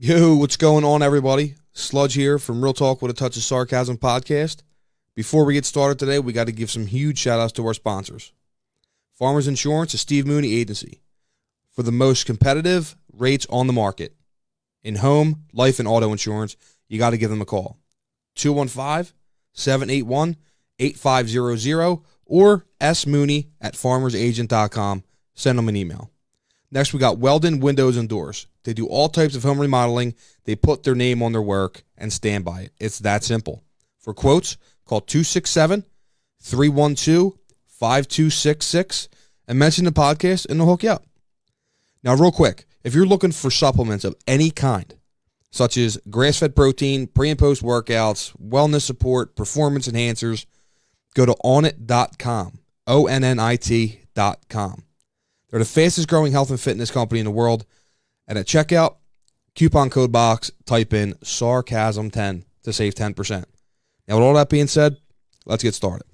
Yo, what's going on, everybody? Sludge here from Real Talk with a Touch of Sarcasm podcast. Before we get started today, we got to give some huge shout-outs to our sponsors. Farmers Insurance, a Steve Mooney agency, for the most competitive rates on the market. In home, life, and auto insurance, you got to give them a call. 215-781-8500 or smooney@farmersagent.com. Send them an email. Next, we got Weldon Windows and Doors. They do all types of home remodeling. They put their name on their work and stand by it. It's that simple. For quotes, call 267-312-5266 and mention the podcast, and they'll hook you up. Now, real quick, if you're looking for supplements of any kind, such as grass-fed protein, pre- and post-workouts, wellness support, performance enhancers, go to onnit.com, ONNIT.com. They're the fastest growing health and fitness company in the world. And at checkout, coupon code box, type in sarcasm10 to save 10%. Now, with all that being said, let's get started.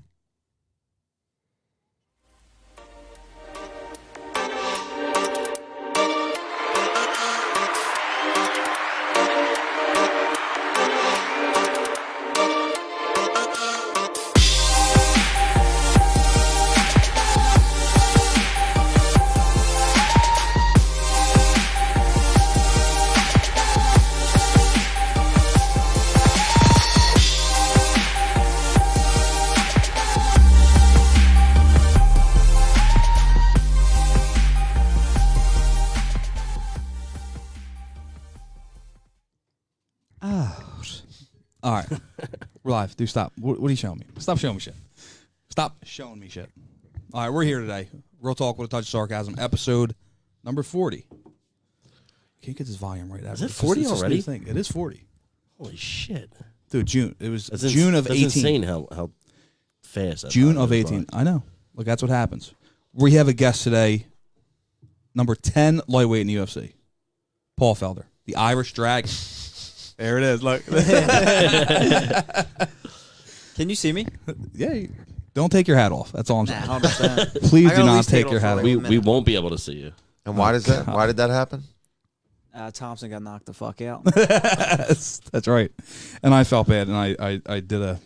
All right. We're live. Dude, stop. What are you showing me? Stop showing me shit. Stop showing me shit. All right, we're here today. Real Talk with a Touch of Sarcasm, episode number 40. Can't get this volume right. Is it 40 already? It is 40. Holy shit. Dude, June. It was June of 18. That's insane how fast that June of 18. I know. Look, that's what happens. We have a guest today, number 10 lightweight in the UFC, Paul Felder, the Irish Dragon. There it is. Look. Can you see me? Yeah. Don't take your hat off. That's all I'm saying. 100%. Please do not take your hat off. We won't be able to see you. And why does that? Why did that happen? Thompson got knocked the fuck out. That's right. And I felt bad, and I did a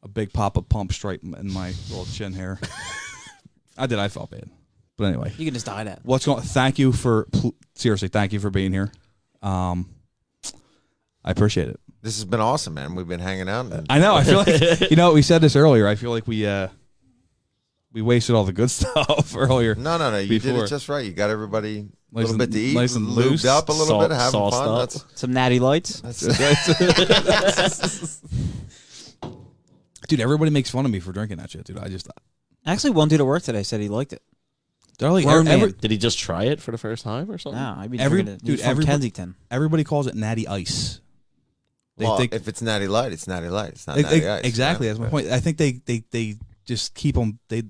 big pop-up pump stripe in my little chin hair. I felt bad. But anyway. You can just die that. What's going? Seriously, thank you for being here. I appreciate it. This has been awesome, man. We've been hanging out. I know. I feel like, we said this earlier. I feel like we wasted all the good stuff earlier. No. You did it just right. You got everybody a little bit to eat, nice and lubed loose, up a little bit, having fun. Some natty lights. Dude, everybody makes fun of me for drinking that shit, dude. Actually, one dude at work today said he liked it. Did he just try it for the first time or something? No, I mean, dude, from Kensington. Everybody calls it natty ice. If it's natty light, it's natty light. It's not natty ice. Exactly, that's my point. I think they just keep them. They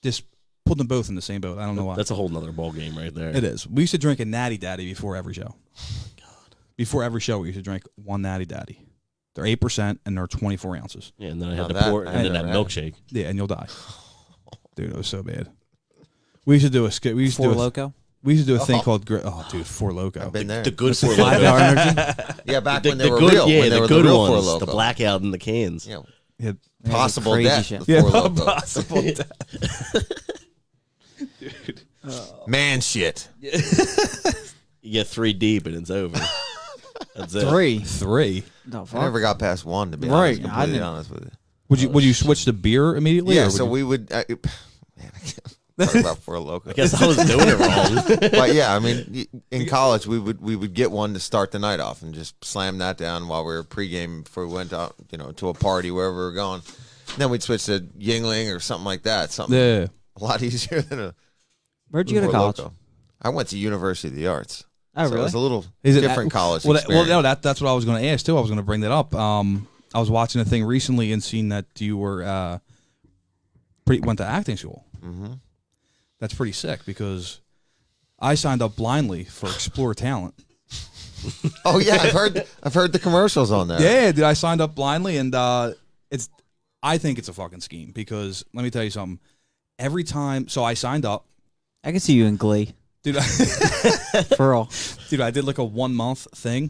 just put them both in the same boat. I don't know why. That's a whole nother ball game right there. It is. We used to drink a natty daddy before every show. Oh my god! Before every show, we used to drink one natty daddy. They're 8% and they're 24 ounces. Yeah, and then I had to pour and then that milkshake. Yeah, and you'll die. Dude, it was so bad. We used to do a skit. We used to do Loco. We used to do a thing called Four Loco. I've been there. The good Four Loco. 5 hour energy. Yeah, back when the they were good, real. Yeah, when they the were good the real ones. Four Loco. The blackout in the cans. Yeah. Yeah, Possible crazy death. shit. Four Loco. Possible death. Dude. Man shit. You get 3 deep and it's over. That's it. 3. No, I never got past 1, to be Right. honest. Completely honest with you. Would you switch to beer immediately? Yeah, or so we would. Man, I can't talk about Four Loco. I guess I was doing it wrong. But yeah, I mean, in college we would get one to start the night off and just slam that down while we were pregame before we went out, to a party wherever we were going. And then we'd switch to Yingling or something like that. Something a lot easier than a. Where'd you go to college? Loco. I went to University of the Arts. Oh, so really? It was a little different college experience. Well, no, that's what I was going to ask too. I was going to bring that up. I was watching a thing recently and seen that you were went to acting school. Mm-hmm. That's pretty sick because I signed up blindly for Explore Talent. Oh yeah, I've heard the commercials on there. Yeah, dude, I signed up blindly, and I think it's a fucking scheme because let me tell you something. Every time, so I signed up. I can see you in Glee. Dude, For real. Dude, I did like a 1 month thing.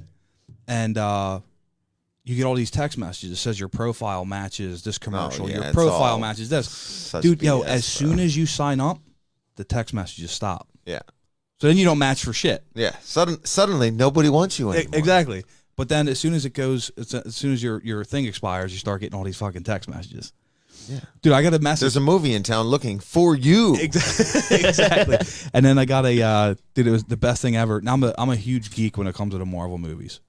and you get all these text messages. It says your profile matches this commercial. yeah, Your it's profile all matches this. Such Dude, BS, as bro. soon as you sign up, the text messages stop. Yeah. So then you don't match for shit. Yeah. Suddenly, nobody wants you anymore. Exactly. But then as soon as it goes, as soon as your thing expires, you start getting all these fucking text messages. Yeah. Dude, I got a message. There's a movie in town looking for you. Exactly. And then I got a dude, it was the best thing ever. Now I'm a huge geek when it comes to the Marvel movies.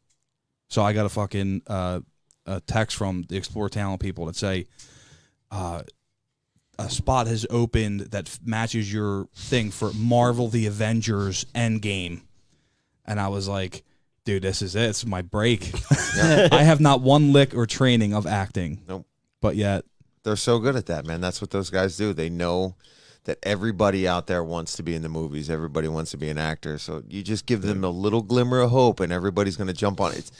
So I got a fucking a text from the Explore Talent people that say a spot has opened that matches your thing for Marvel the Avengers Endgame. And I was like, dude, this is it. It's my break. I have not one lick or training of acting. Nope. But yet They're so good at that, man. That's what those guys do. They know that everybody out there wants to be in the movies. Everybody wants to be an actor. So you just give them a little glimmer of hope, and everybody's going to jump on it.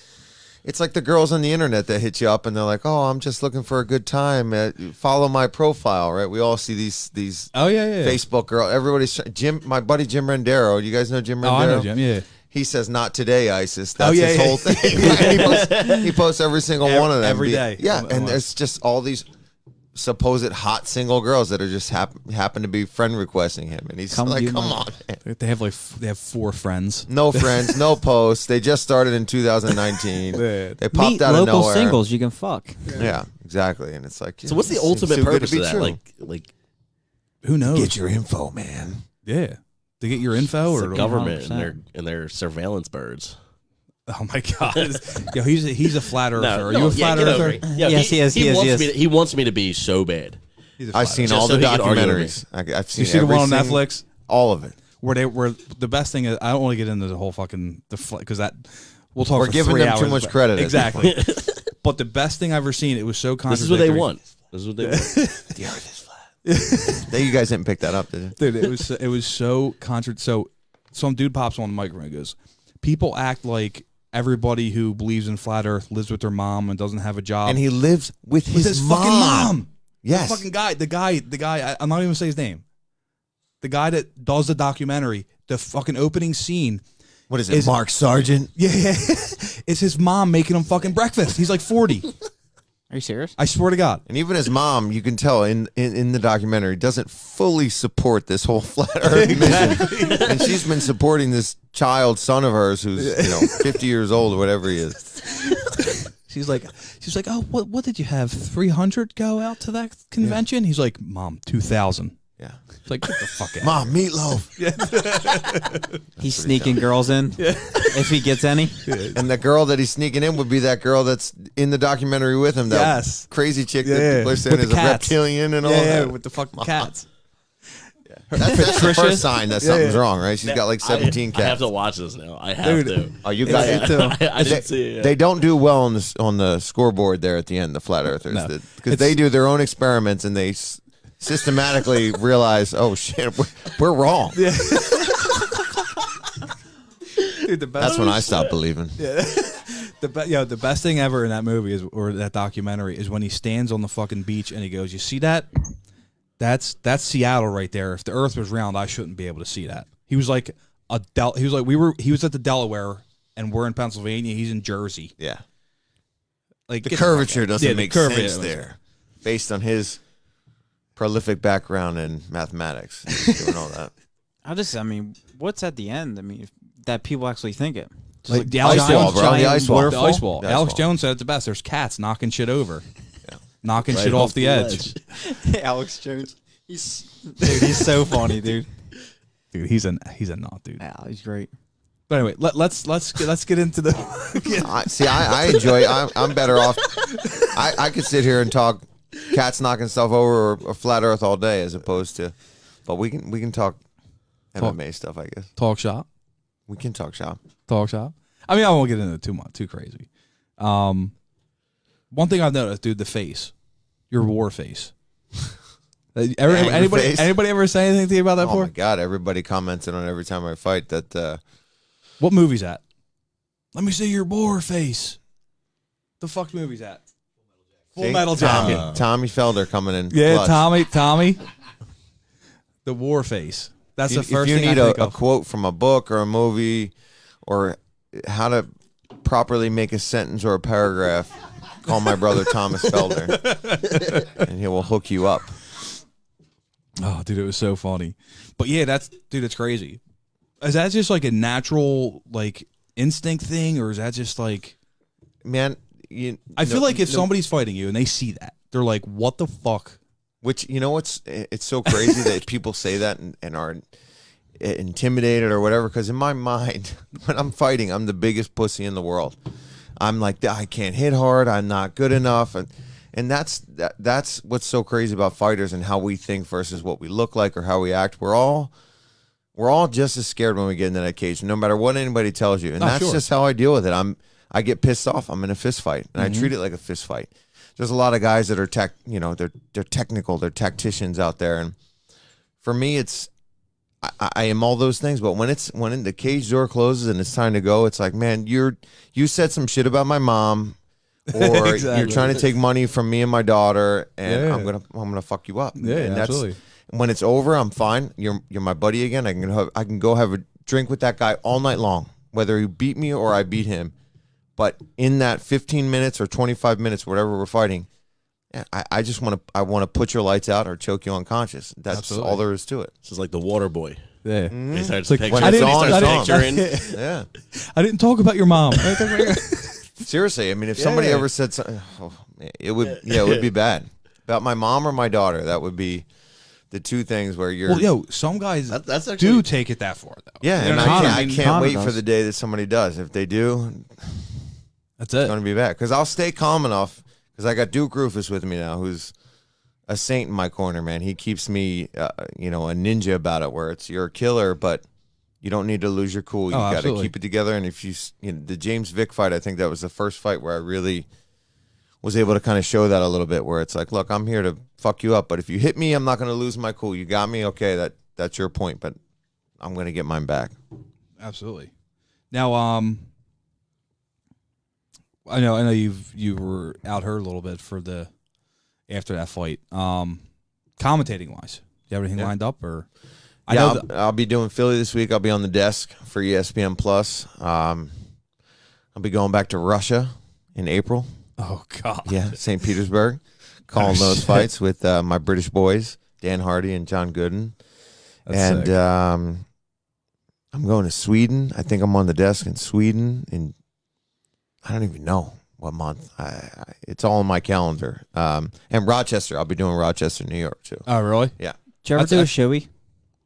It's like the girls on the internet that hit you up, and they're like, "Oh, I'm just looking for a good time. Follow my profile." Right? We all see these. Oh yeah. Facebook girl. Everybody's my buddy Jim Rendero. You guys know Jim Rendero? Oh, I know Jim. Yeah. He says, "Not today, ISIS." That's yeah, his yeah. whole thing. He posts every single one of them every day. Yeah, and there's just all these supposed hot single girls that are just happen to be friend requesting him, and he's like, "Come on, man." They have 4 friends. No friends, no posts. They just started in 2019. They popped Meet out of local nowhere. singles you can fuck. Yeah, exactly. And it's like, So what's the it ultimate seems too good to purpose be of that? true. Like Who knows? Get your info, man. Yeah. To get your info the or government 100%. and their surveillance birds. Oh my god. Yo, he's a flat earther. Are you no, a flat get over earther? it. Yeah, Yes, he is, he is, wants he is. me to, he wants me to be so bad. He's a flat I've seen Just all so the he can argue with me. documentaries. I've seen You see the every one on single- Netflix All of it. where the best thing is I don't want to get into the whole fucking because that we'll talk. We're for giving 3 them too hours, much but- credit at Exactly. But the best thing I've ever seen, it was so This is contradictory. what they want. This is what they want. The earth is flat. You guys didn't pick that up, did you? Dude, it was so So some dude pops on the microphone and goes, "People act like everybody who believes in flat Earth lives with their mom and doesn't have a job." And he lives with his fucking mom. Yes. The fucking guy. The guy. I'm not even gonna say his name. The guy that does the documentary. The fucking opening scene. What is it? Mark Sargent? Yeah. It's his mom making him fucking breakfast. He's like 40. Are you serious? I swear to God. And even his mom, you can tell in the documentary, doesn't fully support this whole flat Earth mission. And she's been supporting this child son of hers who's 50 years old or whatever he is. She's like, oh, what did you have? 300 go out to that convention? He's like, Mom, 2,000. Yeah. It's like, get the fuck out. Mom, meatloaf. He's sneaking girls in if he gets any. And the girl that he's sneaking in would be that girl that's in the documentary with him. That Yes. crazy chick Yeah, that people are saying with is the a cats. reptilian and all that. with the fucking cats. That's the Patricia? first sign that something's wrong, right? She's got like 17 I have cats. to watch this now. I have to. Oh, you got it. I didn't see it. Yet. They don't do well on the scoreboard there at the end, the flat earthers, No. because they do their own experiments and they systematically realize, oh shit, we're wrong. Dude, the best. That's when I stopped believing. The best thing ever in that movie or that documentary is when he stands on the fucking beach and he goes, "You see that? That's Seattle right there. If the Earth was round, I shouldn't be able to see that." He was like he was at the Delaware and we're in Pennsylvania. He's in Jersey. Yeah, Like the get curvature fuck out. doesn't Yeah, the make curvature, sense yeah. there, based on his prolific background in mathematics, doing all that. I mean, what's at the end? I mean, that people actually think it. Just Like the Ice Alex wall, Jones, bro. The ice wall. the ice wall. The ice Alex wall. Jones said it the best. There's cats knocking shit over, knocking Right shit off the edge. ledge. Alex Jones. He's he's so funny, dude. Dude, he's a nut, dude. Yeah, he's great. But anyway, let's get into the. I enjoy. I'm better off. I could sit here and talk cats knocking stuff over or flat Earth all day, as opposed to. But we can talk MMA stuff. I guess Talk shop. we can talk shop. Talk shop. I mean, I won't get into it too much, too crazy. One thing I've noticed, dude, the face, your war face. face? Anybody ever say anything to you about that Oh my before? god! Everybody commented on every time I fight that. What movie's that? Let me see your war face. The fuck movie's that? Full Metal Jacket. Tommy Felder coming in. Yeah, clutch. Tommy. The war face. That's the first if you thing need I think a of. quote from a book or a movie, or how to properly make a sentence or a paragraph, call my brother Thomas Felder, and he will hook you up. Oh, dude, it was so funny. But yeah, it's crazy. Is that just like a natural like instinct thing, or is that just like, Man, I feel like if somebody's fighting you and they see that, they're like, what the fuck? Which, it's so crazy that people say that and are intimidated or whatever, because in my mind, when I'm fighting, I'm the biggest pussy in the world. I'm like, I can't hit hard, I'm not good enough, and that's what's so crazy about fighters and how we think versus what we look like or how we act. We're all just as scared when we get into that cage, no matter what anybody tells you, and that's just how I deal with it. I get pissed off. I'm in a fist fight, and I treat it like a fist fight. There's a lot of guys that are they're technical, they're tacticians out there, and for me, it's I am all those things. But when the cage door closes and it's time to go, it's like, man, you said some shit about my mom, or Exactly. you're trying to take money from me and my daughter, and I'm gonna fuck you up. Yeah, and absolutely. When it's over, I'm fine. You're my buddy again. I can go have a drink with that guy all night long, whether he beat me or I beat him. But in that 15 minutes or 25 minutes, whatever we're fighting, I just want to put your lights out or choke you unconscious. That's Absolutely. all there is to it. This is like the water boy. Yeah. He starts like, picturing. when it's he on, starts it's on. picturing. Yeah. I didn't talk about your mom. Seriously, I mean, if somebody ever said something, it would be bad about my mom or my daughter. That would be the two things where you're. Well, some guys That's actually do take it that far, though. Yeah, You and know what I mean? I can't Connor wait does. for the day that somebody does. If they do, That's it's it. going to be bad. Because I'll stay calm enough. Because I got Duke Rufus with me now, who's a saint in my corner, man. He keeps me, a ninja about it. Where it's you're a killer, but you don't need to lose your cool. You got to absolutely. keep it together. And if the James Vick fight, I think that was the first fight where I really was able to kind of show that a little bit. Where it's like, look, I'm here to fuck you up, but if you hit me, I'm not going to lose my cool. You got me, okay? That's your point, but I'm going to get mine back. Absolutely. Now, I know you were out hurt a little bit after that fight. Commentating wise, do you have anything lined up or? I'll be doing Philly this week. I'll be on the desk for ESPN Plus. I'll be going back to Russia in April. Oh God. Yeah, St. Petersburg, calling those fights with my British boys, Dan Hardy and John Gooden. That's sick. I'm going to Sweden. I think I'm on the desk in Sweden in I don't even know what month. It's all on my calendar. And Rochester. I'll be doing Rochester, New York too. Oh really? Yeah. Did you ever do a showy?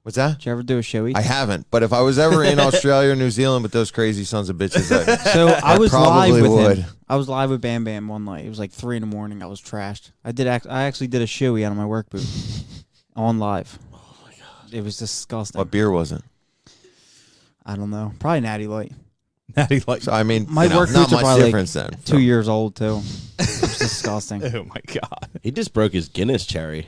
What's that? Did you ever do a showy? I haven't, but if I was ever in Australia or New Zealand with those crazy sons of bitches, So I was live probably with would. him. I was live with Bam Bam one night. It was like 3 a.m. I was trashed. I actually did a shoey out of my work boot on live. Oh my god! It was disgusting. What beer was it? I don't know. Probably Natty Light. Natty like. So I mean, My work not boots are much probably difference then. 2 years old too. It was disgusting. Oh my God. He just broke his Guinness cherry.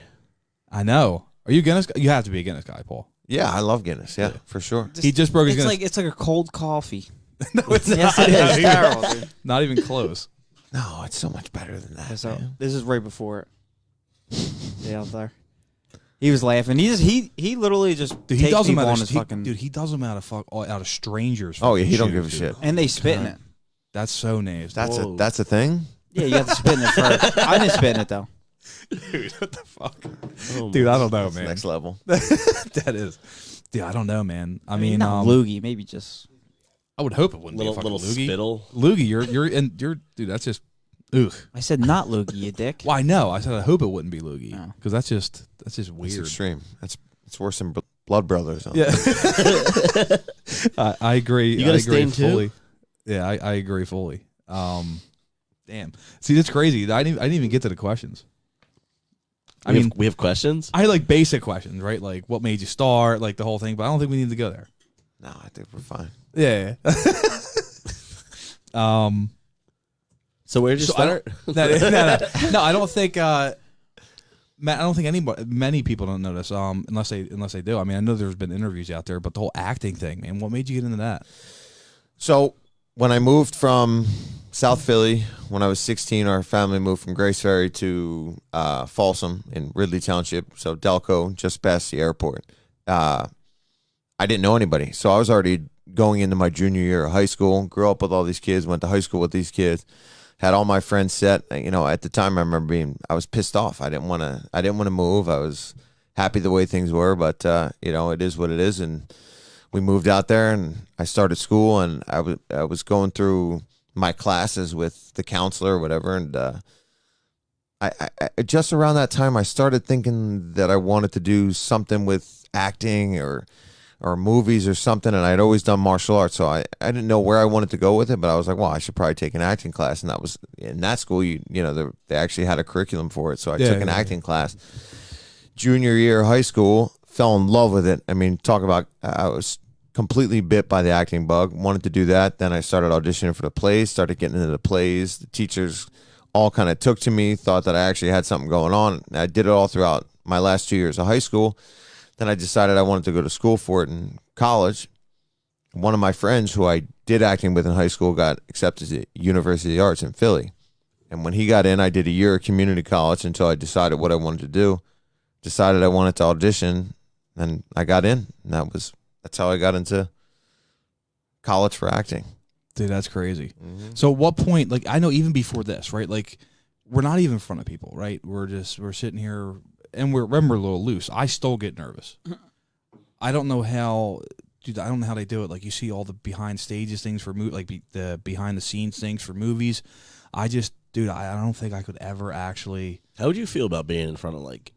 I know. Are you a Guinness? You have to be a Guinness guy, Paul. Yeah, I love Guinness. Yeah, for sure. He just broke his Guinness. It's like a cold coffee. No, it's Yes, not. it is. It's terrible, dude. Not even close. No, it's so much better than that. So man. this is right before it. Yeah, out there. He was laughing. He literally just Dude, he takes does them people out on of his fucking. he does them out of strangers. Oh yeah, he don't fucking give a shoes, shit. dude. And they spit in it. That's so nasty. That's a thing. Yeah, you got to spit in it first. I didn't spit in it though. Dude, what the fuck? Oh, Dude, I don't know, That's man. next level. That is. Dude, I don't know, man. I mean, not loogie, maybe just. I would hope it wouldn't little be a fucking little loogie. spittle. Loogie, you're dude. That's just ugh. I said not loogie, you dick. Well, I know. I said I hope it wouldn't be loogie Oh. because that's just It's weird. extreme. It's worse than Blood Brothers. Huh? Yeah, I agree. You got I a agree stain too? fully. Yeah, I agree fully. Damn. See, that's crazy. I didn't even get to the questions. I mean, we have questions. I had like basic questions, right? Like, what made you start? Like the whole thing. But I don't think we need to go there. No, I think we're fine. Yeah. So where did you So I start? No, I don't think. Matt, I don't think many people don't know this. Unless they do. I mean, I know there's been interviews out there, but the whole acting thing, man. What made you get into that? So when I moved from South Philly, when I was 16, our family moved from Grace Ferry to Folsom in Ridley Township, so Delco, just past the airport. I didn't know anybody, so I was already going into my junior year of high school. Grew up with all these kids, went to high school with these kids, had all my friends set. You know, at the time I remember I was pissed off. I didn't want to move. I was happy the way things were, but you know, it is what it is. And we moved out there, and I started school, and I was going through my classes with the counselor or whatever, and I just around that time I started thinking that I wanted to do something with acting or movies or something, and I'd always done martial arts, so I didn't know where I wanted to go with it, but I was like, well, I should probably take an acting class, and that was in that school. You know, they actually had a curriculum for it, so I took an acting class. Junior year of high school, fell in love with it. I mean, talk about, I was completely bit by the acting bug, wanted to do that. Then I started auditioning for the plays, started getting into the plays. The teachers all kind of took to me, thought that I actually had something going on. I did it all throughout my last 2 years of high school. Then I decided I wanted to go to school for it in college. One of my friends who I did acting with in high school got accepted to University of the Arts in Philly. And when he got in, I did a year of community college until I decided what I wanted to do. Decided I wanted to audition, and I got in. And that's how I got into college for acting. Dude, that's crazy. Mm-hmm. So at what point, like, I know even before this, right? Like, we're not even in front of people, right? We're sitting here, and we're a little loose. I still get nervous. I don't know how, dude, I don't know how they do it. Like, you see all the behind stages things for the behind the scenes things for movies. I don't think I could ever actually. How would you feel about being in front of like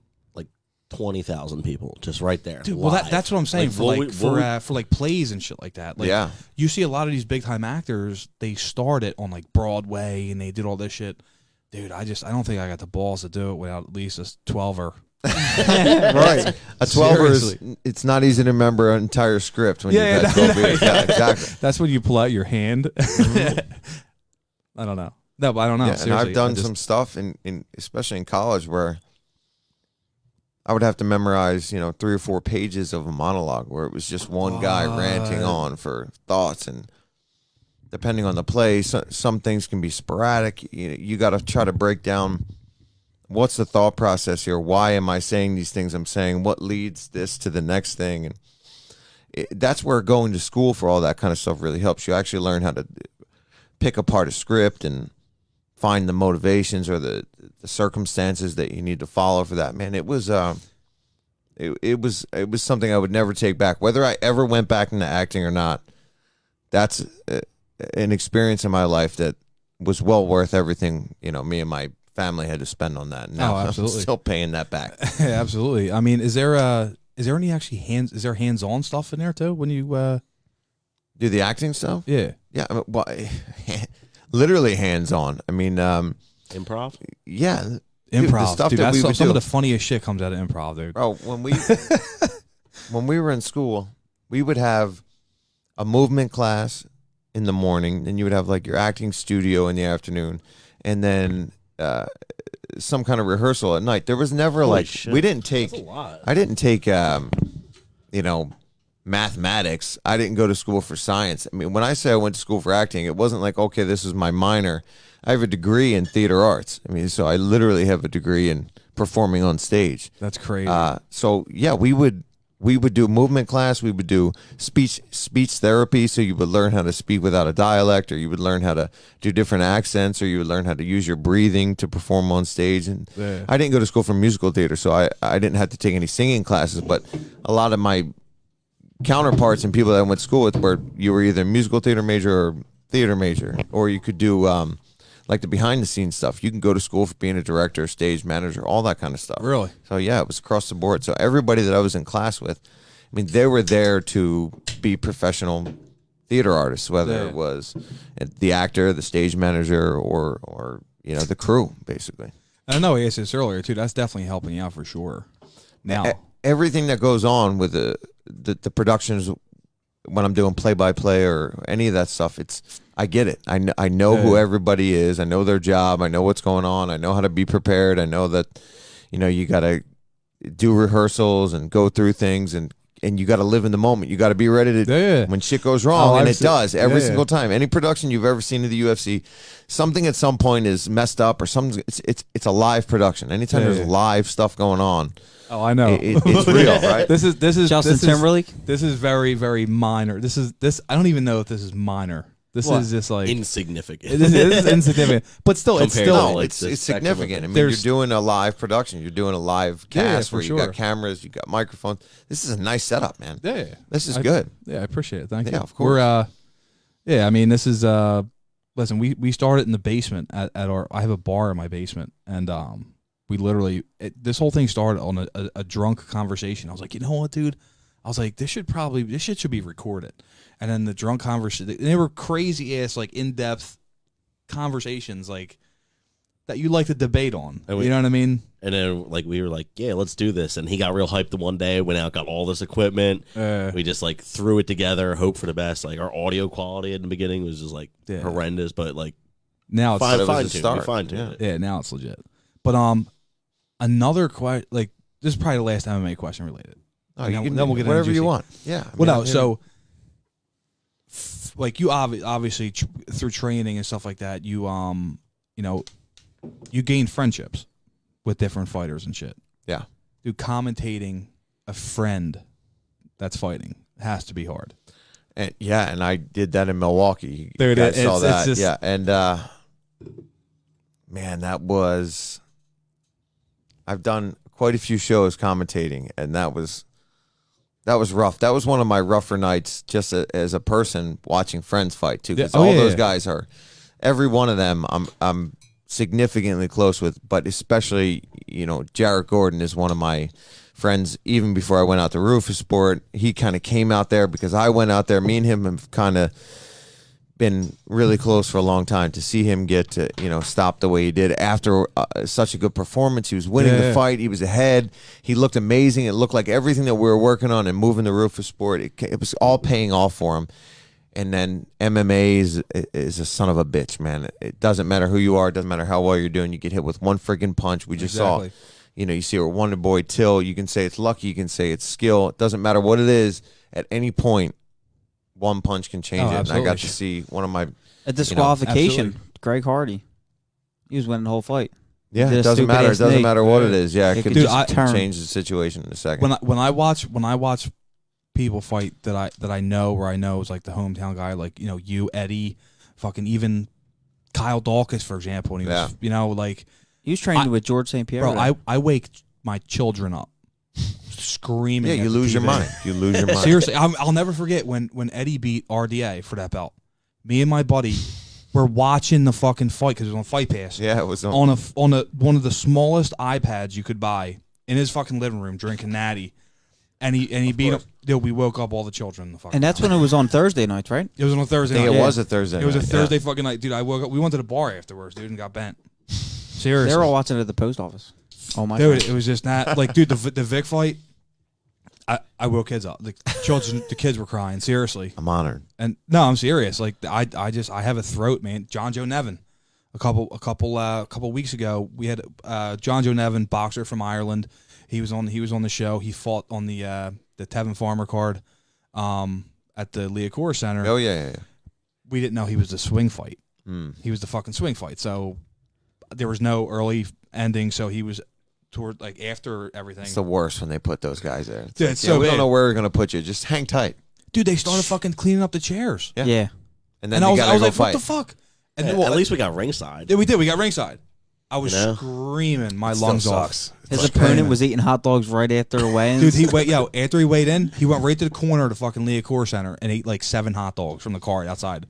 20,000 people just right there? Dude, live? well, that's what I'm saying, for like plays and shit like that. Like, yeah. You see a lot of these big time actors, they started on like Broadway and they did all this shit. Dude, I don't think I got the balls to do it without at least a 12er. Right. A 12er is, it's not easy to remember an entire script when you've had 12 years. Yeah, exactly. That's when you pull out your hand. Mm-hmm. I don't know. No, but I don't know. Yeah, and I've done some stuff especially in college where I would have to memorize, 3 or 4 pages of a monologue where it was just one guy ranting on for thoughts. And depending on the play, some things can be sporadic. You got to try to break down what's the thought process here. Why am I saying these things I'm saying? What leads this to the next thing? And that's where going to school for all that kind of stuff really helps. You actually learn how to pick apart a script and find the motivations or the circumstances that you need to follow for that. Man, it was something I would never take back. Whether I ever went back into acting or not, that's an experience in my life that was well worth everything, me and my family had to spend on that. Now I'm still paying that back. Absolutely. I mean, is there any actually hands-on stuff in there too when you do the acting stuff? Yeah. Yeah. I mean, literally hands-on. I mean, improv? Yeah. Improv. The stuff dude, that we would some do. of the funniest shit comes out of improv, dude. Oh, when we were in school, we would have a movement class in the morning, and you would have like your acting studio in the afternoon, and then some kind of rehearsal at night. There was never shit. We didn't take. That's a lot. I didn't take mathematics. I didn't go to school for science. I mean, when I say I went to school for acting, it wasn't like, okay, this is my minor. I have a degree in theater arts. I mean, so I literally have a degree in performing on stage. That's crazy. So yeah, we would do movement class. We would do speech therapy. So you would learn how to speak without a dialect, or you would learn how to do different accents, or you would learn how to use your breathing to perform on stage. And yeah. I didn't go to school for musical theater, so I didn't have to take any singing classes. But a lot of my counterparts and people that I went to school with you were either musical theater major or theater major, or you could do like the behind the scenes stuff. You can go to school for being a director, stage manager, all that kind of stuff. Really? So yeah, it was across the board. So everybody that I was in class with, I mean, they were there to be professional theater artists, whether it was the actor, the stage manager, or the crew, basically. I know I asked this earlier too. That's definitely helping you out for sure. Now, everything that goes on with the productions when I'm doing play-by-play or any of that stuff, I get it. I know who everybody is. I know their job. I know what's going on. I know how to be prepared. I know that, you got to do rehearsals and go through things and and you got to live in the moment. You got to be ready to Yeah. when shit goes wrong, and I've it seen- does every yeah. single time. Any production you've ever seen of the UFC, something at some point is messed up or something. It's a live production. Anytime Yeah. there's live stuff going on, Oh, I know. it's real, right? This is Justin Timberlake? This is very, very minor. This. I don't even know if this is minor. This What? is just like Insignificant. this is insignificant, but still, it's Compared still to, No, like, it's the spectrum of significant. it. I mean, you're There's- doing a live production. You're doing a live Yeah, cast for where you sure. got cameras, you got microphones. This is a nice setup, man. yeah. This is I- good. Yeah, I appreciate it. Thank you. Yeah, of course. We're yeah. I mean, this is listen. We started in the basement at our. I have a bar in my basement, and we literally this whole thing started on a drunk conversation. I was like, you know what, dude? I was like, this shit should be recorded. And then the drunk conversation, they were crazy ass, like in depth conversations, like that you like to debate on. And we- You know what I mean? And then like we were like, yeah, let's do this. And he got real hyped the one day, went out, got all this equipment. We just like threw it together, hope for the best. Like our audio quality in the beginning was just like Yeah. horrendous, but like Now it's But it was a fine-tuned. start. We fine-tuned Yeah. it. yeah, now it's legit. But another question, like this is probably the last MMA question related. Oh, And you then- can then we'll do get into whatever you juicy. want. Yeah. I Well, mean, no, so like you obviously through training and stuff like that, you you gain friendships with different fighters and shit. Yeah. Dude, commentating a friend that's fighting has to be hard. and I did that in Milwaukee. Dude, You guys saw it's that. just- Yeah, and man, that was. I've done quite a few shows commentating, and that was rough. That was one of my rougher nights, just as a person watching friends fight too. Because Yeah. Oh, all yeah, those yeah. guys are, every one of them, I'm significantly close with, but especially Jarrett Gordon is one of my friends. Even before I went out to Rufus Sport, he kind of came out there because I went out there. Me and him have kind of been really close for a long time. To see him get to stop the way he did after such a good performance, he was winning the Yeah. fight. He was ahead. He looked amazing. It looked like everything that we were working on and moving the Rufus Sport, it was all paying off for him. And then MMA is a son of a bitch, man. It doesn't matter who you are. It doesn't matter how well you're doing. You get hit with one friggin' punch. We just saw, Exactly. you see it with Wonder Boy Till. You can say it's lucky. You can say it's skill. It doesn't matter what it is. At any point, one punch can change Oh, it. And I got absolutely. to see one of my, A disqualification. absolutely. Greg Hardy. He was winning the whole fight. yeah, Did it a doesn't matter. It stupid-ass doesn't knee. matter what it is. Yeah, It it could could just just turn. change the situation in a second. When I watch people fight that I know, where I know is like the hometown guy, like you, Eddie, fucking even Kyle Dawkins, for example, and he was like, He was training with George St. Pierre. bro, I wake my children up screaming. yeah, at you the lose your TV. mind. You lose your mind. Seriously, I'll never forget when Eddie beat RDA for that belt. Me and my buddy were watching the fucking fight because it was on Fight Pass. Yeah, it was On one of the smallest iPads you could buy in his fucking living room, drinking natty, and he beat him. Dude, we woke up all the children in the fucking. And that's when it was on Thursday nights, right? it was on a I Thursday think night. it was a Thursday. It was a night, Thursday fucking night, dude. I woke up. We went to the bar afterwards, dude, and got bent. Seriously, They were all watching it at the post office. Oh my dude, God. it was just not like, dude, the Vic fight. I woke kids up. The children, the kids were crying. Seriously, I'm honored. and no, I'm serious. Like I have a throat, man. John Joe Nevin, a couple weeks ago, we had John Joe Nevin, boxer from Ireland. He was on the show. He fought on the Tevin Farmer card, at the Liacouras Center. Oh yeah. We didn't know he was the swing fight. Mm. He was the fucking swing fight. So there was no early ending. So he was toward like after everything. It's the worst when they put those guys there. It's Dude, like, it's so we don't bad. know where we're gonna put you. Just hang tight, Dude, they started fucking cleaning up the chairs. Yeah. Yeah. and then And I you was gotta go like, fight. what the fuck? And Yeah, well, at least we got ringside. yeah, we did. We got ringside. I was You know? screaming my Still lungs sucks. off. His Like, opponent screaming. was eating hot dogs right after weighing. Dude, after he weighed in, he went right to the corner of the fucking Liacouras Center and ate like 7 hot dogs from the cart outside.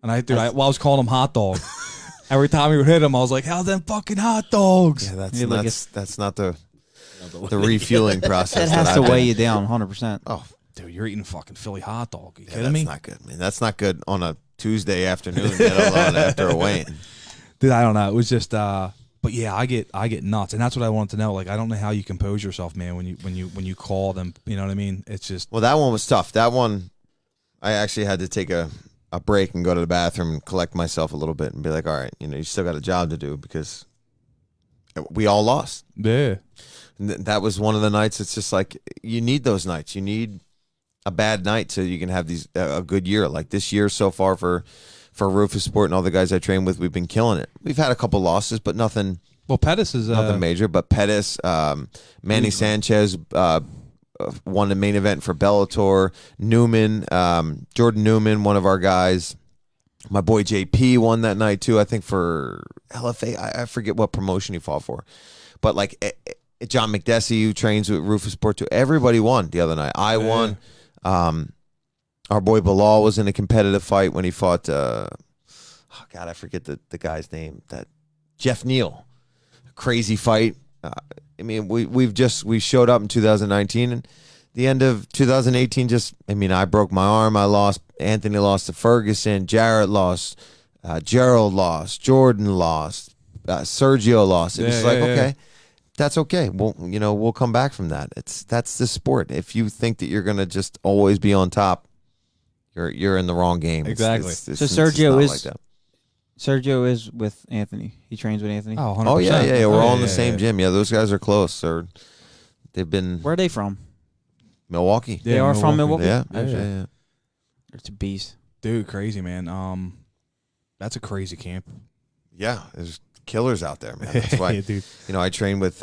And I was calling him hot dog. Every time we would hit him, I was like, "How's them fucking hot dogs?" Yeah, Yeah, like that's not the refueling process. that has that to I've weigh been- you down 100%. Oh, Dude, you're eating fucking Philly hot dog. You yeah, kidding that's me? not good, man. That's not good on a Tuesday afternoon, let alone after a weigh-in. Dude, I don't know. It was just but yeah, I get nuts. And that's what I wanted to know. Like, I don't know how you compose yourself, man, when you call them, you know what I mean? It's just Well, that one was tough. That one, I actually had to take a break and go to the bathroom and collect myself a little bit and be like, all right, you still got a job to do because we all lost. yeah. That was one of the nights. It's just like you need those nights. You need a bad night so you can have these a good year. Like this year so far for Rufus Sport and all the guys I train with, we've been killing it. We've had a couple losses, but nothing. Well, Pettis is nothing major. But Pettis, Manny Sanchez won the main event for Bellator. Newman, Jordan Newman, one of our guys. My boy JP won that night too. I think for LFA. I forget what promotion he fought for, but like. John McDessie, who trains with Rufus Sport too. Everybody won the other night. I won. Our boy Bilal was in a competitive fight when he fought. Oh God, I forget the guy's name. That Jeff Neal. Crazy fight. I mean, we showed up in 2019 and the end of 2018. I broke my arm. I lost. Anthony lost to Ferguson. Jarrett lost. Gerald lost. Jordan lost. Sergio lost. It was okay. That's okay. We'll come back from that. That's the sport. If you think that you're gonna just always be on top, you're in the wrong game. Exactly. So Sergio is with Anthony. He trains with Anthony. Oh, 100%. Oh yeah. We're all in the same gym. Yeah, those guys are close. They've been Where are they from? Milwaukee. They are from Milwaukee. Yeah. It's a beast, Dude, crazy man. That's a crazy camp. Yeah, there's killers out there, man. That's why Yeah, dude. I train with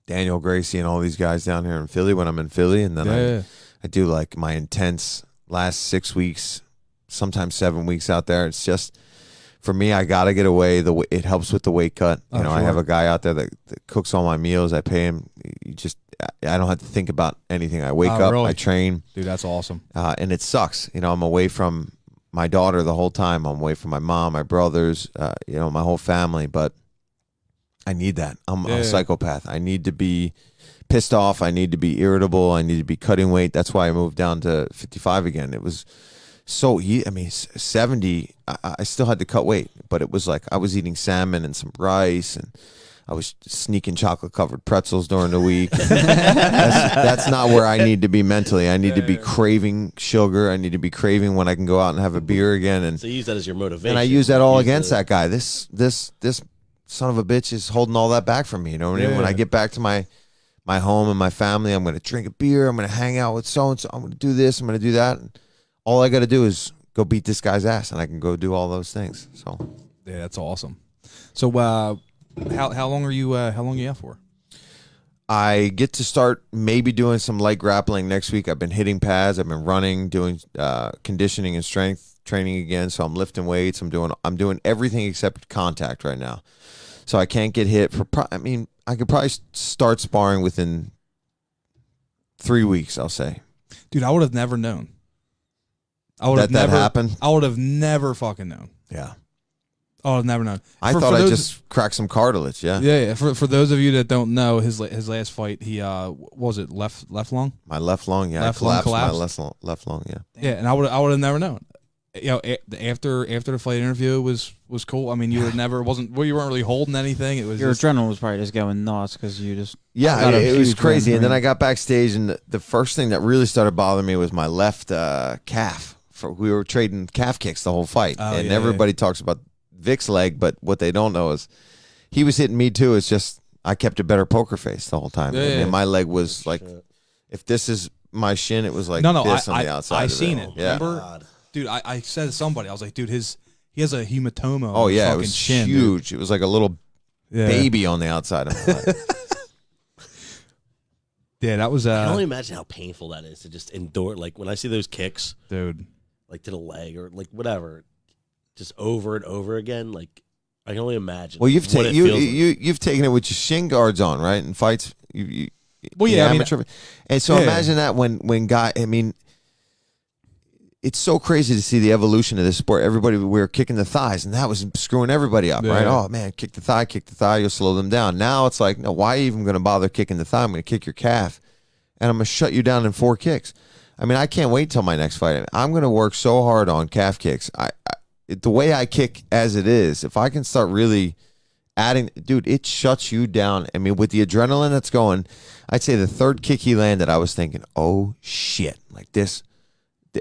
Daniel Gracie and all these guys down here in Philly when I'm in Philly, and then I do like my intense last 6 weeks, sometimes 7 weeks out there. It's just for me, I gotta get away. It helps with the weight cut. Oh, I have a guy out there that cooks all my meals. I pay him. I don't have to think about anything. I wake up, really? I train, Dude, that's awesome. and it sucks. I'm away from my daughter the whole time. I'm away from my mom, my brothers, my whole family. But I need that. I'm a psychopath. I need to be pissed off. I need to be irritable. I need to be cutting weight. That's why I moved down to 55 again. It was so easy. 70, I still had to cut weight. But it was like I was eating salmon and some rice, and I was sneaking chocolate-covered pretzels during the week. That's not where I need to be mentally. I need to be craving sugar. I need to be craving when I can go out and have a beer again. And so you use that as your motivation. And I use that all against that guy. This son of a bitch is holding all that back from me. You know what I mean? When I get back to my home and my family, I'm going to drink a beer. I'm going to hang out with so-and-so. I'm going to do this. I'm going to do that. And all I got to do is go beat this guy's ass, and I can go do all those things. So yeah, that's awesome. So how long are you out for? I get to start maybe doing some light grappling next week. I've been hitting pads. I've been running, doing conditioning and strength training again. So I'm lifting weights. I'm doing everything except contact right now. So I can't get hit for. I could probably start sparring within 3 weeks. I'll say. Dude, I would have never known. That happened. I would have never fucking known. Yeah. Oh, I've never known. I thought I just cracked some cartilage. Yeah. Yeah. For those of you that don't know, his last fight, he what was it left lung? My left lung. Yeah. Left I lung collapsed collapsed? my left lung. Yeah. Yeah, and I would have never known. After the fight interview was cool. You would never you weren't really holding anything. It was Your adrenaline was probably just going nuts because you just it was huge crazy. win. And then I got backstage, and the first thing that really started bothering me was my left calf. We were trading calf kicks the whole fight, and everybody talks about Vic's leg, but what they don't know is he was hitting me too. It's just I kept a better poker face the whole time, and my leg was like, if this is my shin, it was like this on the outside. I seen it. Yeah. Remember, dude, I said to somebody, I was like, dude, he has a hematoma. Oh on his yeah, it fucking was shin, huge. dude. It was like a little baby on the outside of my leg. Yeah, that was. I can only imagine how painful that is to just endure. Like when I see those kicks, dude, like to the leg or like whatever, just over and over again. Like I can only imagine. Well, you've what it taken feels like. you've taken it with your shin guards on, right? In fights, Well, yeah, amateur. And so imagine that when guy. It's so crazy to see the evolution of this sport. Everybody, we were kicking the thighs, and that was screwing everybody up, right? Oh, man, kick the thigh, you'll slow them down. Now it's like, no, why are you even going to bother kicking the thigh? I'm going to kick your calf, and I'm going to shut you down in 4 kicks. I can't wait till my next fight. I'm going to work so hard on calf kicks. The way I kick as it is, if I can start really adding, dude, it shuts you down. With the adrenaline that's going, I'd say the third kick he landed, I was thinking, oh, shit, like this.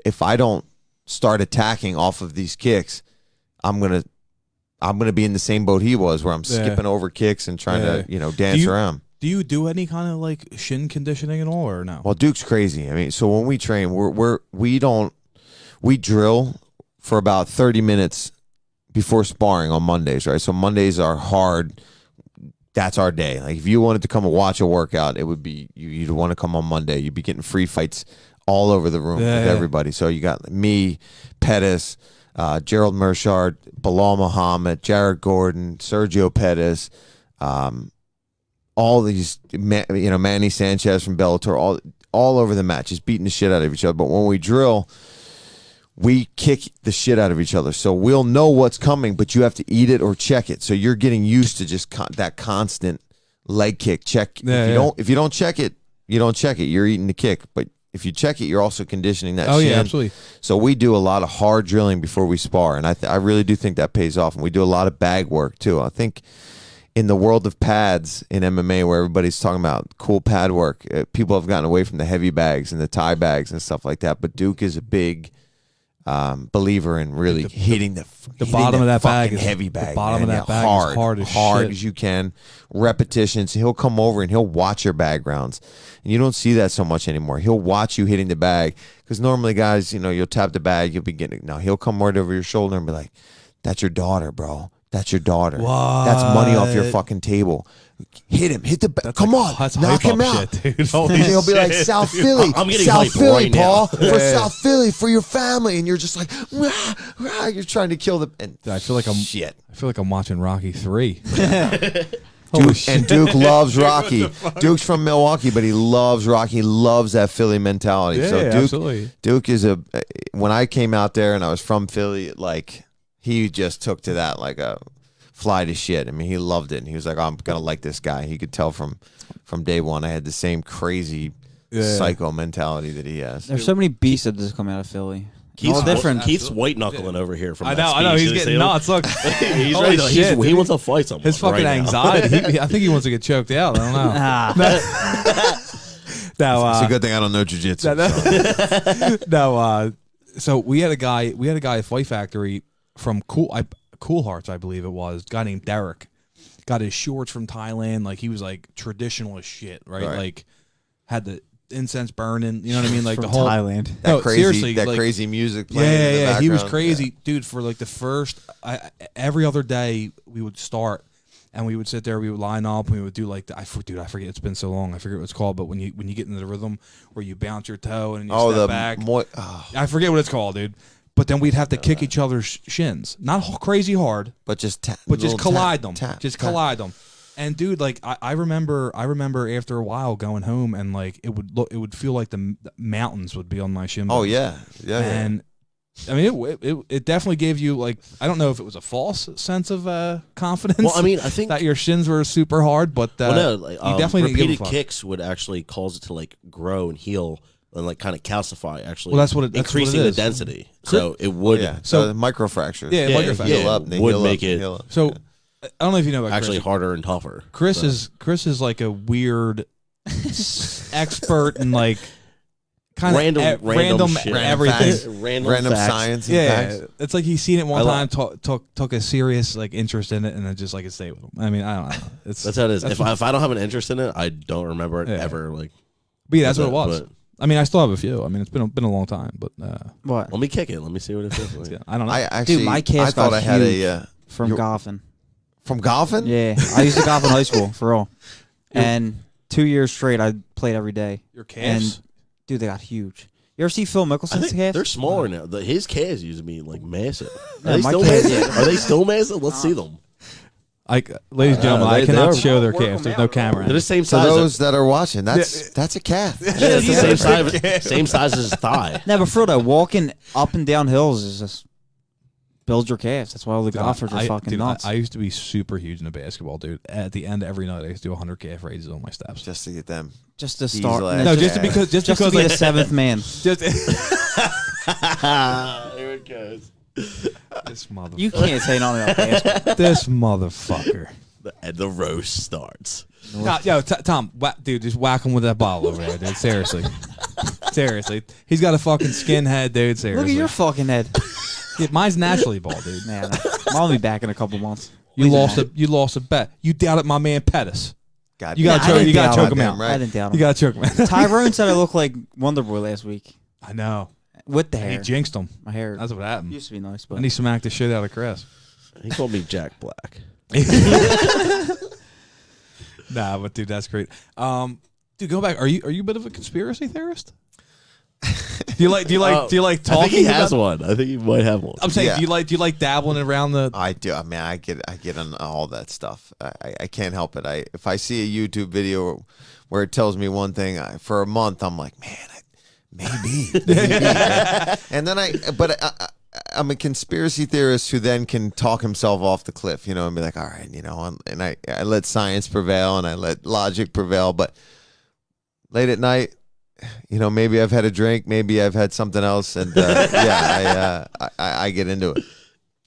If I don't start attacking off of these kicks, I'm gonna be in the same boat he was, where I'm skipping over kicks and trying to dance around. Do you do any kind of like shin conditioning at all, or no? Well, Duke's crazy. I mean, so when we train, we drill for about 30 minutes before sparring on Mondays, right? So Mondays are hard. That's our day. Like if you wanted to come and watch a workout, it would be you'd want to come on Monday. You'd be getting free fights all over the room with everybody. So you got me, Pettis, Gerald Mershard, Bilal Muhammad, Jared Gordon, Sergio Pettis, all these, Manny Sanchez from Bellator, all over the match, just beating the shit out of each other. But when we drill, we kick the shit out of each other. So we'll know what's coming, but you have to eat it or check it. So you're getting used to just that constant leg kick check. If you don't check it, you don't check it. You're eating the kick. But if you check it, you're also conditioning that shin. Yeah, absolutely. So we do a lot of hard drilling before we spar, and I really do think that pays off. And we do a lot of bag work too. I think in the world of pads in MMA, where everybody's talking about cool pad work, people have gotten away from the heavy bags and the tie bags and stuff like that. But Duke is a big believer in really hitting the bottom of that bag, heavy bag. The bottom of that bag is hard shit. as you can. Repetitions. He'll come over and he'll watch your bag rounds, and you don't see that so much anymore. He'll watch you hitting the bag, because normally guys, you'll tap the bag, you'll be getting it. Now he'll come right over your shoulder and be like, "That's your daughter, bro. That's your daughter. What? That's money off your fucking table. Hit him. Hit the bag. Come on. Knock him out." Shit, dude. And he'll be like, "South Philly. I'm getting South hyped Philly, right Paul. now." For South Philly, for your family." And you're just like, rah, rah, you're trying to kill the. And I feel like I'm watching Rocky 3. Duke loves Rocky. Duke's from Milwaukee, but he loves Rocky. He loves that Philly mentality. Yeah, so Duke, absolutely. Duke is when I came out there and I was from Philly, like he just took to that like a fly to shit. I mean, he loved it, and he was like, "Oh, I'm gonna like this guy." He could tell from day one I had the same crazy psycho mentality that he has. There's so many beasts that just come out of Philly. Keith's different. Keith's white knuckling over here from I that know. speech. He's Did you getting see nuts. Look, he's Holy ready to, shit, he dude. wants to fight someone. His fucking right now. anxiety. I think he wants to get choked out. I don't know. It's a good thing I don't know jiu-jitsu. So we had a guy at Fight Factory from Cool Hearts, I believe it was, a guy named Derek. Got his shorts from Thailand, like he was like traditional as shit, right? Like had the incense burning, you know what I mean? Like From the whole Thailand. Seriously, that like, crazy music playing in the yeah, he was background. crazy, dude. For like the first, every other day we would start, and we would sit there, we would line up, and we would do like I forget. It's been so long, I forget what it's called. But when you get into the rhythm where you bounce your toe and you step back, I forget what it's called, dude. But then we'd have to kick each other's shins, not crazy hard, but just collide them, collide them. And dude, like I remember after a while going home, and like it would feel like the mountains would be on my shin. Oh yeah. And I mean, it definitely gave you, like, I don't know if it was a false sense of confidence. Well, I mean, I think that your shins were super hard, but you definitely didn't give a repeated fuck. kicks would actually cause it to like grow and heal and like kind of calcify. Actually, Well, that's what it increasing is. the density. So it would So the microfractures. Yeah, microfractures. Heal up. They would heal make up, it- heal up. So I don't know if you know about actually Chris. harder and tougher. Chris is like a weird expert in like kind of random shit. everything. Facts. Random Random facts. science and Yeah, facts. it's like he's seen it one I time, took a serious like interest in it, and then just like it stayed with him. I mean, I don't know. That's how it is. If I don't have an interest in it, I don't remember it Yeah. ever. Like, But yeah, that's what it was. but- I mean, I still have a few. I mean, it's been a long time, but What? let me kick it. Let me see what it feels like. yeah, I don't know. I actually, my calf I thought got I had huge. a From You're- golfing. from golfing. Yeah, I used to golf in high school for real, and 2 years straight I played every day. Your calves. And dude, they got huge. You ever see Phil I Mickelson's think calves? they're smaller now. His calves used to be like massive. Are Yeah, they my still calves- massive? Are they still massive? Let's see them. Ladies and gentlemen, they I cannot are- show their calves. There's no camera. They're the same To size. those that are watching, that's a calf. Yeah, it's the same size as his thigh. No, but for that, walking up and down hills is just builds your calves. That's why all the golfers are fucking nuts. I used to be super huge into basketball, dude. At the end of every night, I used to do 100 calf raises on my steps. Just to get them. just to These start. lads. No, just, just to because be like the seventh man. just Here it goes. this mother You can't say nothing about basketball. this motherfucker. And the roast starts. Yo, Tom, dude, just whack him with that ball over there, dude. Seriously, seriously, he's got a fucking skinhead, dude. Seriously, Look at your fucking head. Yeah, mine's naturally bald, dude. Man, I'll be back in a couple months. You lost a bet. You doubted my man Pettis. God, You gotta I choke. didn't You gotta doubt choke him. him Goddamn out. right. I didn't doubt You him. gotta choke him out. Tyrone said I looked like Wonder Boy last week I know. with the He hair. jinxed him. My hair That's what happened. used to be nice, but And he smacked the shit out of Chris. He called me Jack Black. Nah, but dude, that's great. Dude, go back. Are you a bit of a conspiracy theorist? Do you like I talking? think he has about, one. I think he might have one. I'm saying, Yeah. do you like dabbling around the? I do. I mean, I get on all that stuff. I can't help it. If I see a YouTube video where it tells me one thing for a month, I'm like, man, maybe. And then I'm a conspiracy theorist who then can talk himself off the cliff, and be like, all right, and I let science prevail and I let logic prevail. But late at night, maybe I've had a drink, maybe I've had something else, and I get into it.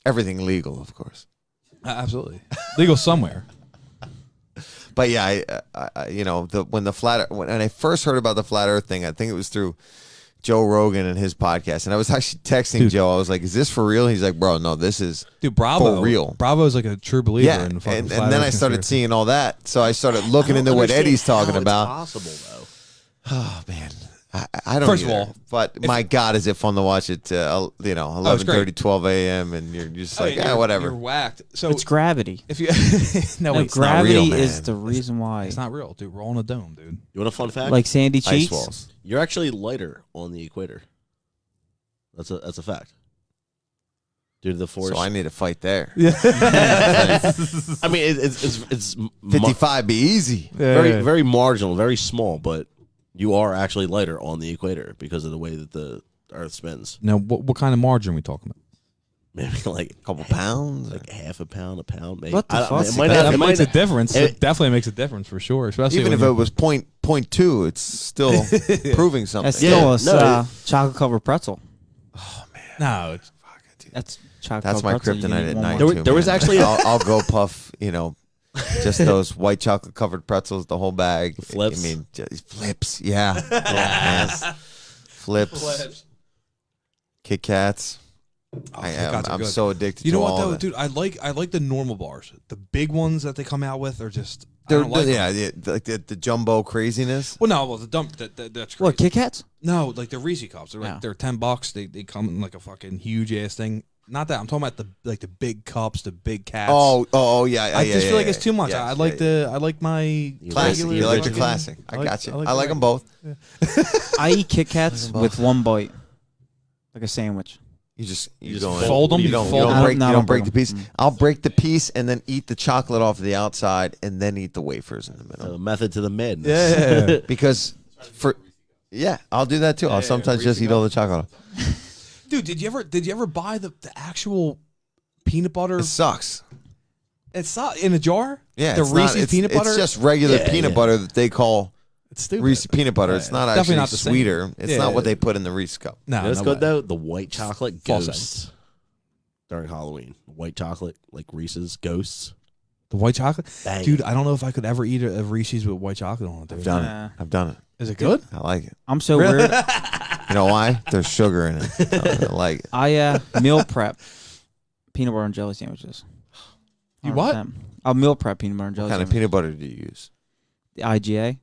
Everything legal, of course. Absolutely legal somewhere. But yeah, when I first heard about the flat Earth thing, I think it was through Joe Rogan and his podcast, and I was actually texting Joe. I was like, "Is this for real?" He's like, "Bro, no, this is Bravo for real." Bravo's like a true believer Yeah, in fucking and flat then Earth I started conspiracy. seeing all that, so I started looking into what Eddie's talking about. Possible though. Oh man, I don't. First of either. all, but my God, is it fun to watch it? 11:30, 12 a.m. and you're just like, whatever. You're whacked. So it's gravity. if you no, No, it's not gravity real, man. is the reason why. It's not real, dude. We're all in a dome, dude. You want a fun fact? Like Sandy Ice cheeks. walls. You're actually lighter on the equator. That's a fact. Due to the force. So I need to fight there. I mean, it's 55 be easy. very very marginal, very small, but you are actually lighter on the equator because of the way that the Earth spins. Now, what kind of margin are we talking about? Maybe like A couple pounds. like half a pound, maybe. What the I don't- fuck? It might That not, it makes might a difference. it- It definitely makes a difference for sure. Especially Even when if it you're- was point two, it's still proving something. That's still Yeah, a chocolate covered pretzel. no, it's, That's chocolate. That's my pretzel. You kryptonite need at one night. more. There too, was man. actually- I'll go puff. Just those white chocolate covered pretzels, the whole bag. Flips. I mean, just flips. Yeah. Yes. Flips. Kit Kats. Kit Kats are I'm good. so addicted You to know what all though, that. dude? I like the normal bars. The big ones that they come out with are just. I They're, don't like them. yeah, like the jumbo craziness. Well, no, the dump. That's crazy. What Kit Kats? No, like the Reese cups. They're Yeah. they're $10. They come in like a fucking huge ass thing. Not that I'm talking about the big cups, the big cats. Oh, yeah. I just feel like it's too much. Yeah, I like yeah. I like my Classic. regular You like the fucking- classic. I got you. I like them the both. I eat Kit Kats Like 'em with both. one bite, like a sandwich. You just don't fold 'em? You You don't, fold 'em? break. No, You I don't don't break break the piece. 'em. I'll break the piece and then eat the chocolate off the outside and then eat the wafers in the middle. method to the madness. Yeah. Because I'll do that too. I'll sometimes just eat all the chocolate off. Dude, did you ever buy the actual peanut butter? It sucks. It's not in a jar. Yeah, the it's Reese's not, it's, peanut butter. It's just regular Yeah, peanut yeah. butter that they call It's stupid. Reese peanut butter. It's not Definitely actually not the same. sweeter. It's Yeah. not what they put in the Reese cup. No, You know what's no good way. though? The white chocolate False ghosts during Halloween. White chocolate, like Reese's ghosts. The white chocolate, Bang. dude. I don't know if I could ever eat a Reese's with white chocolate on it. Dude. I've done Yeah. it. I've done it. Is it good? I like it. I'm so weird. You know why? There's sugar in it. I like it. I meal prep peanut butter and jelly sandwiches. You what? 100%. I'll meal prep peanut butter and jelly What kind of sandwiches. peanut butter do you use? The IGA.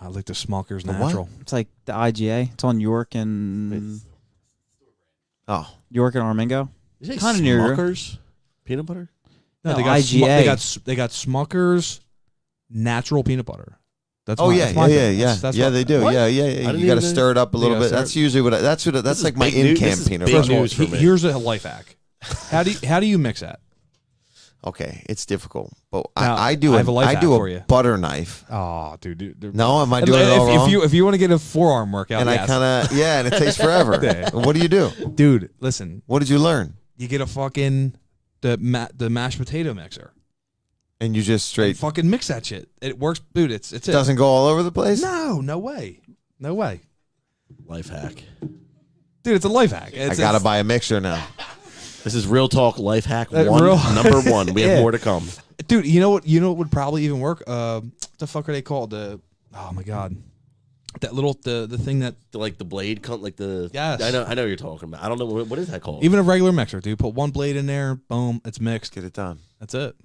I like the Smucker's The what? natural. It's like the IGA. It's on York and Oh, Armingo. Did you say Kinda near you. Smucker's peanut butter? No, they got IGA. they got Smucker's natural peanut butter. That's oh my, yeah, that's my thing. yeah. That's Yeah, what- they do. What? Yeah. I You didn't got to even- stir it up a little gotta bit. stir That's it. usually what. That's This like is my big news. in-camp This is peanut big butter. First of all, news for me. here's a life hack. How do you mix that? Okay, it's difficult, but Now, I do. I have a life I hack do for a you. butter knife. Oh, dude. No, am I doing it all wrong? If you want to get a forearm workout, and I yes. kind of and it takes forever. Yeah. What do you do? dude, listen, What did you learn? you get a fucking the mashed potato mixer. And you just And straight fucking mix that shit. It works, dude. It's it. doesn't go all over the place. No way, Life hack. dude. It's a life hack. I gotta buy a mixer now. This is Real Talk Life Hack Real- 1, number 1. We have Yeah. more to come. dude. You know what? You know what would probably even work? What the fuck are they called? Oh my god, that little the thing that Like the blade, like the. Yes. I know what you're talking about. I don't know. What is that called? even a regular mixer, dude. Put one blade in there, boom, it's mixed. Get it done. That's it.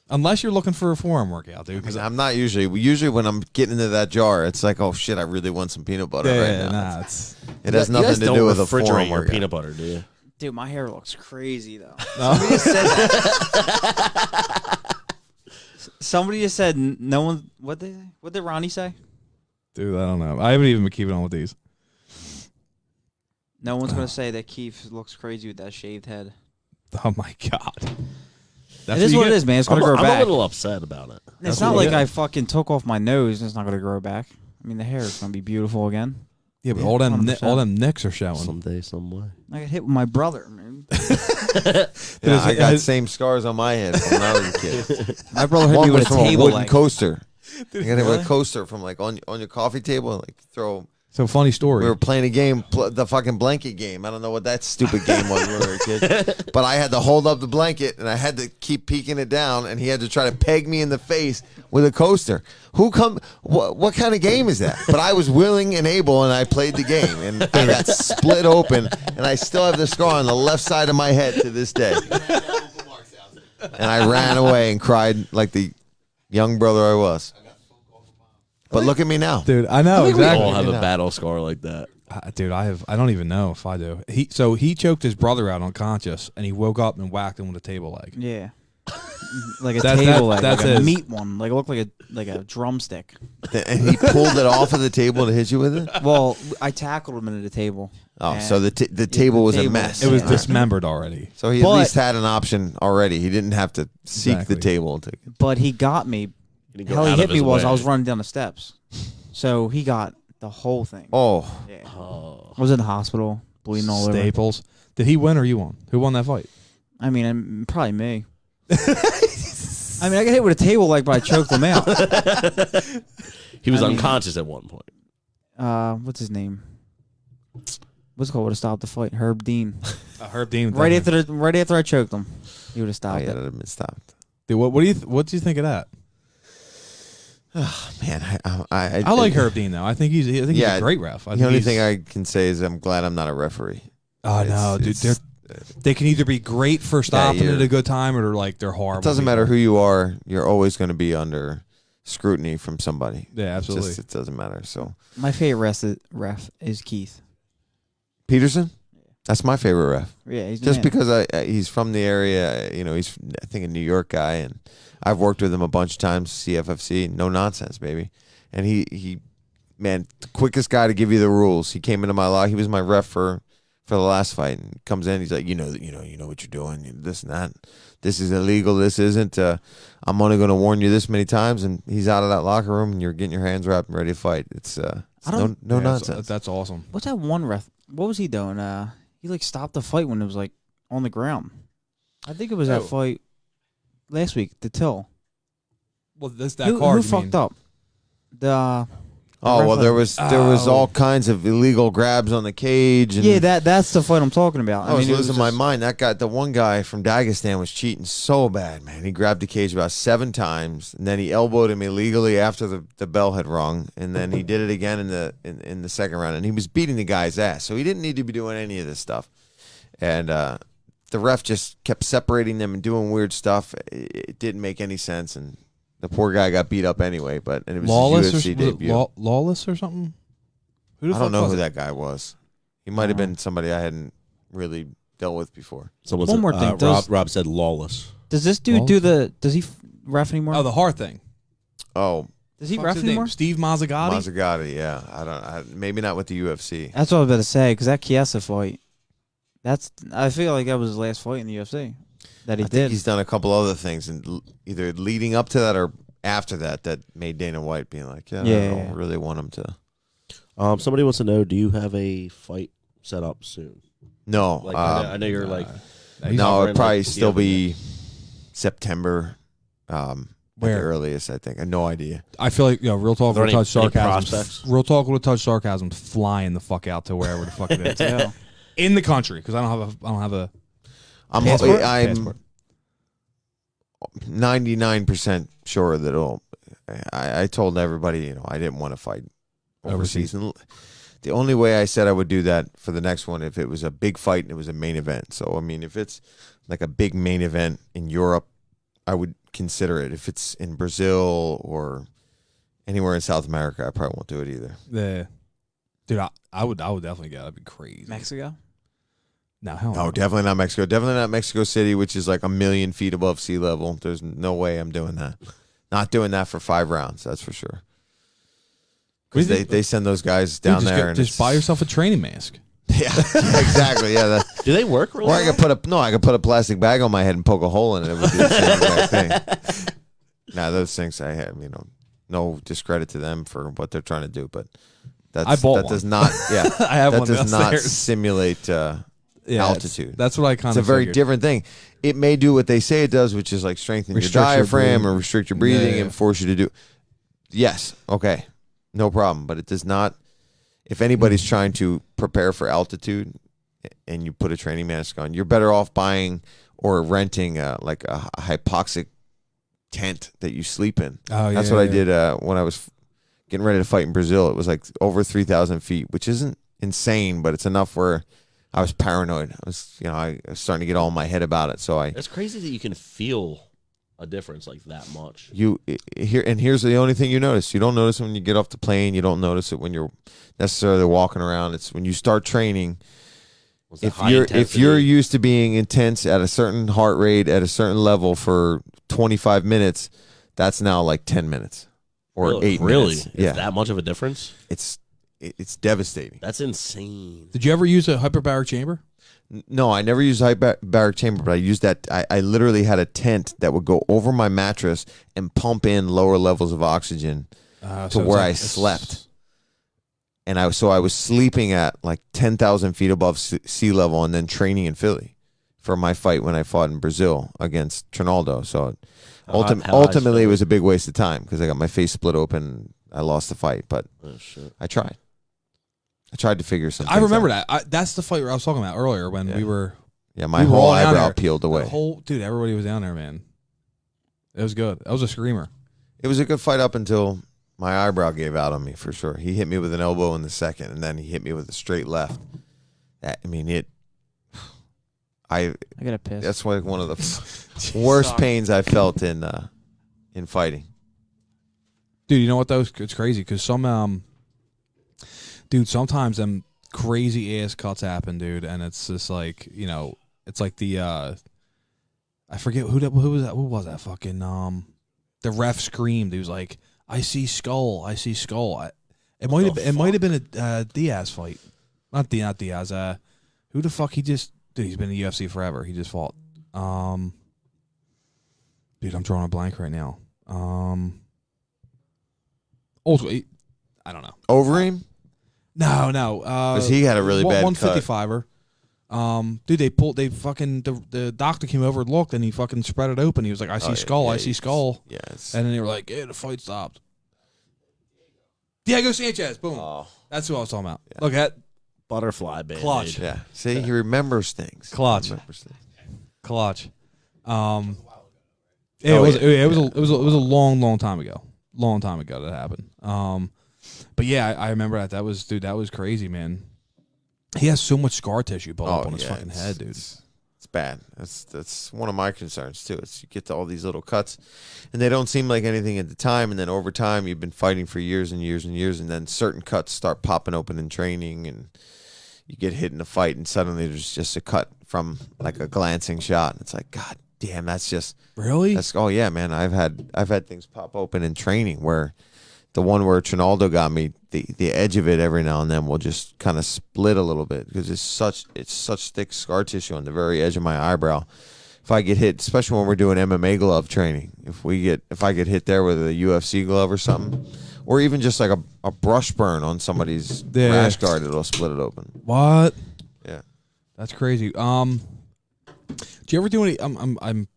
Unless you're looking for a forearm workout, dude. Because I'm not usually. Usually when I'm getting into that jar, it's like, oh shit, I really want some peanut butter right now. It has nothing to do with a refrigerate forearm your workout. peanut butter, do you? Dude, my hair looks crazy though. No. Somebody just said that. Somebody just said no one. What did Ronnie say? Dude, I don't know. I haven't even been keeping on with these. No one's gonna say that Keith looks crazy with that shaved head. Oh my god. It is what it is, man. It's gonna grow I'm back. a little upset about it. It's not like I fucking took off my nose and it's not gonna grow back. I mean, the hair is gonna be beautiful again. Yeah, but all them 100%. nicks are showing. Someday, some way. I got hit with my brother, man. Yeah, I got the same scars on my head from when I was a kid. My brother hit One me was with a from a table wooden leg. coaster. I got hit with Really? a coaster from like on your coffee table and like throw. So funny story. We were playing a game, the fucking blanket game. I don't know what that stupid game was when we were a kid. But I had to hold up the blanket, and I had to keep peeking it down, and he had to try to peg me in the face with a coaster. What kind of game is that? But I was willing and able, and I played the game. And I got split open, and I still have the scar on the left side of my head to this day. And I ran away and cried like the young brother I was. But look at me now. Dude, I know We exactly. all have a battle scar like that. Dude, I don't even know if I do. He choked his brother out unconscious, and he woke up and whacked him with a table leg. Yeah. Like a That's- table leg, that's like a his- meat one. Like it looked like a drumstick. And he pulled it off of the table to hit you with it? Well, I tackled him into the table. Oh, And- so the table was a table mess. It was Yeah. dismembered already. So he But- at least had an option already. He didn't have to seek Exactly. the table. But he got me. He didn't go How he out hit of me his was I way. was running down the steps. So he got the whole thing. Oh, Yeah. Oh. I was in the hospital, bleeding all over. Staples. Did he win or you won? Who won that fight? I mean, probably me. I mean, I got hit with a table leg, but I choked him out. He was I mean- unconscious at one point. What's his name? What's it called? Would have stopped the fight. Herb Dean. Herb Dean. Right after I choked him, he would have I stopped got it. it been stopped. Dude, what do you think of that? Man, I like Herb Dean though. I think he's he's Yeah, a great ref. I The think only he's- thing I can say is I'm glad I'm not a referee. Oh no, dude, they can either be great for stopping you're- at a good time, or like they're horrible. It doesn't people. matter who you are. You're always going to be under scrutiny from somebody. Yeah, It's absolutely. just, it doesn't matter. So My favorite ref is Keith. Peterson, that's my favorite ref. Yeah, he's the Just man. because he's from the area, he's I think a New York guy, and I've worked with him a bunch of times. CFFC, no nonsense, baby. And he, man, the quickest guy to give you the rules. He came into my life. He was my ref for the last fight, and comes in. He's like, you know what you're doing. This and that. This is illegal. This isn't. I'm only going to warn you this many times. And he's out of that locker room, and you're getting your hands wrapped and ready to fight. It's no Yeah, nonsense. That's awesome. What's that one ref? What was he doing? He like stopped the fight when it was like on the ground. I think it was that Oh. fight last week. The Till. Well, that Who fucked up? The Oh well, there was Oh. all kinds of illegal grabs on the cage. And yeah, that's the fight I'm talking about. I was it was losing my just- mind. That guy, the one guy from Dagestan, was cheating so bad, man. He grabbed the cage about 7 times, and then he elbowed him illegally after the bell had rung, and then he did it again in the second round, and he was beating the guy's ass. So he didn't need to be doing any of this stuff. And the ref just kept separating them and doing weird stuff. It didn't make any sense, and the poor guy got beat up anyway. But and it was Lawless his or UFC debut. Lawless or something? Who the I don't fuck know was who it? that guy was. He might have been somebody I hadn't really dealt with before. Someone One said, more thing, Rob, does- Rob said lawless. Does this dude do the? Does he ref anymore? Oh, the heart thing. Oh, does he Fuck's ref his name? anymore? Steve Mazzagatti. Mazzagatti, yeah. Maybe not with the UFC. That's what I was about to say. Because that Chiesa fight, I feel like that was his last fight in the UFC that he I did. think he's done a couple other things, and either leading up to that or after that made Dana White being like, I don't really want him to. Somebody wants to know, do you have a fight set up soon? No, Like I know you're like no, it'd probably like, still the be September. At Where? the earliest, I think. I have no idea. I feel like real talk Are there with a touch any sarcasm. prospects? Real talk with a touch sarcasm. Flying the fuck out to wherever the fuck it is Yeah. in the country because I don't have a I'm passport. I'm Passport. 99% sure that it'll. I told everybody, I didn't want to fight overseas. And the only way I said I would do that for the next one if it was a big fight and it was a main event. So I mean, if it's like a big main event in Europe, I would consider it. If it's in Brazil or anywhere in South America, I probably won't do it either. Yeah. Dude, I would definitely go. That'd be crazy. Mexico? No, hell No, no. definitely not Mexico. Definitely not Mexico City, which is like 1,000,000 feet above sea level. There's no way I'm doing that. Not doing that for 5 rounds, that's for sure. Because they send those guys down Dude, there. Just buy yourself a training mask. Yeah, exactly. Yeah, Do they work really? or I could put a plastic bag on my head and poke a hole in it. It would do the same exact thing. Now those things I have, no discredit to them for what they're trying to do, but I bought that one. does not. Yeah, I have that one does not downstairs. simulate altitude. That's what I kind It's of. a very different thing. It may do what they say it does, which is like strengthen your Restrict your diaphragm or breathing. restrict your breathing Yeah. and force you to do. Yes, okay, no problem. But it does not. If anybody's trying to prepare for altitude, and you put a training mask on, you're better off buying or renting like a hypoxic tent that you sleep in. Oh, That's what I did when I was getting ready to fight in Brazil. It was like over 3,000 feet, which isn't insane, but it's enough where I was paranoid. I was starting to get all in my head about it. So It's crazy that you can feel a difference like that much. here's the only thing you notice. You don't notice it when you get off the plane. You don't notice it when you're necessarily walking around. It's when you start training. Was that If high you're intensity? used to being intense at a certain heart rate at a certain level for 25 minutes, that's now like 10 minutes or Really? 8 Really? minutes. It's Yeah, that much of a difference? it's devastating. That's insane. Did you ever use a hyperbaric chamber? No, I never used hyperbaric chamber, but I used that. I literally had a tent that would go over my mattress and pump in lower levels of oxygen to where I slept. And I was sleeping at like 10,000 feet above sea level and then training in Philly for my fight when I fought in Brazil against Trinaldo. So How high is ultimately it Philly? was a big waste of time because I got my face split open. I lost the fight, but Oh, shit. I tried. I tried to figure something. I remember that. That's the fight I was talking about earlier when Yeah. we were. Yeah, my We were whole all down eyebrow there. peeled away. Dude, everybody was down there, man. It was good. That was a screamer. It was a good fight up until my eyebrow gave out on me for sure. He hit me with an elbow in the second, and then he hit me with a straight left. I got a piss. That's like one of the worst pains I felt in fighting. Dude, you know what though? It's crazy because sometimes them crazy ass cuts happen, dude, and it's just like it's like the I forget who was that? Who was that? Fucking the ref screamed. He was like, "I see skull, I see skull." It might have been a Diaz fight, not Diaz. Who the fuck? He's been in the UFC forever. He just fought. Dude, I'm drawing a blank right now. I don't know. Overeem? No. Because he had a really bad 155er. Dude, the doctor came over and looked, and he fucking spread it open. He was like, "I see skull, I see skull." Yeah. And then they were like, "Yeah, the fight stopped." Diego Sanchez, boom. Oh, That's who I was talking about. Look at Butterfly band. Clutch. yeah. See, he remembers things. Clutch. He remembers things. clutch. It Oh, was yeah. it was a long time ago. Long time ago that happened. But yeah, I remember that. That was crazy, man. He has so much scar tissue built up on his fucking head, dude. It's bad. That's one of my concerns too. It's you get to all these little cuts, and they don't seem like anything at the time, and then over time you've been fighting for years and years and years, and then certain cuts start popping open in training, and you get hit in a fight, and suddenly there's just a cut from like a glancing shot, and it's like, God damn, that's just Really? oh yeah, man. I've had things pop open in training where the one where Trinaldo got me, the edge of it every now and then will just kind of split a little bit because it's such thick scar tissue on the very edge of my eyebrow. If I get hit, especially when we're doing MMA glove training, if I get hit there with a UFC glove or something, or even just like a brush burn on somebody's rash guard, it'll split it open. What? Yeah. That's crazy. Do you ever do any? I'm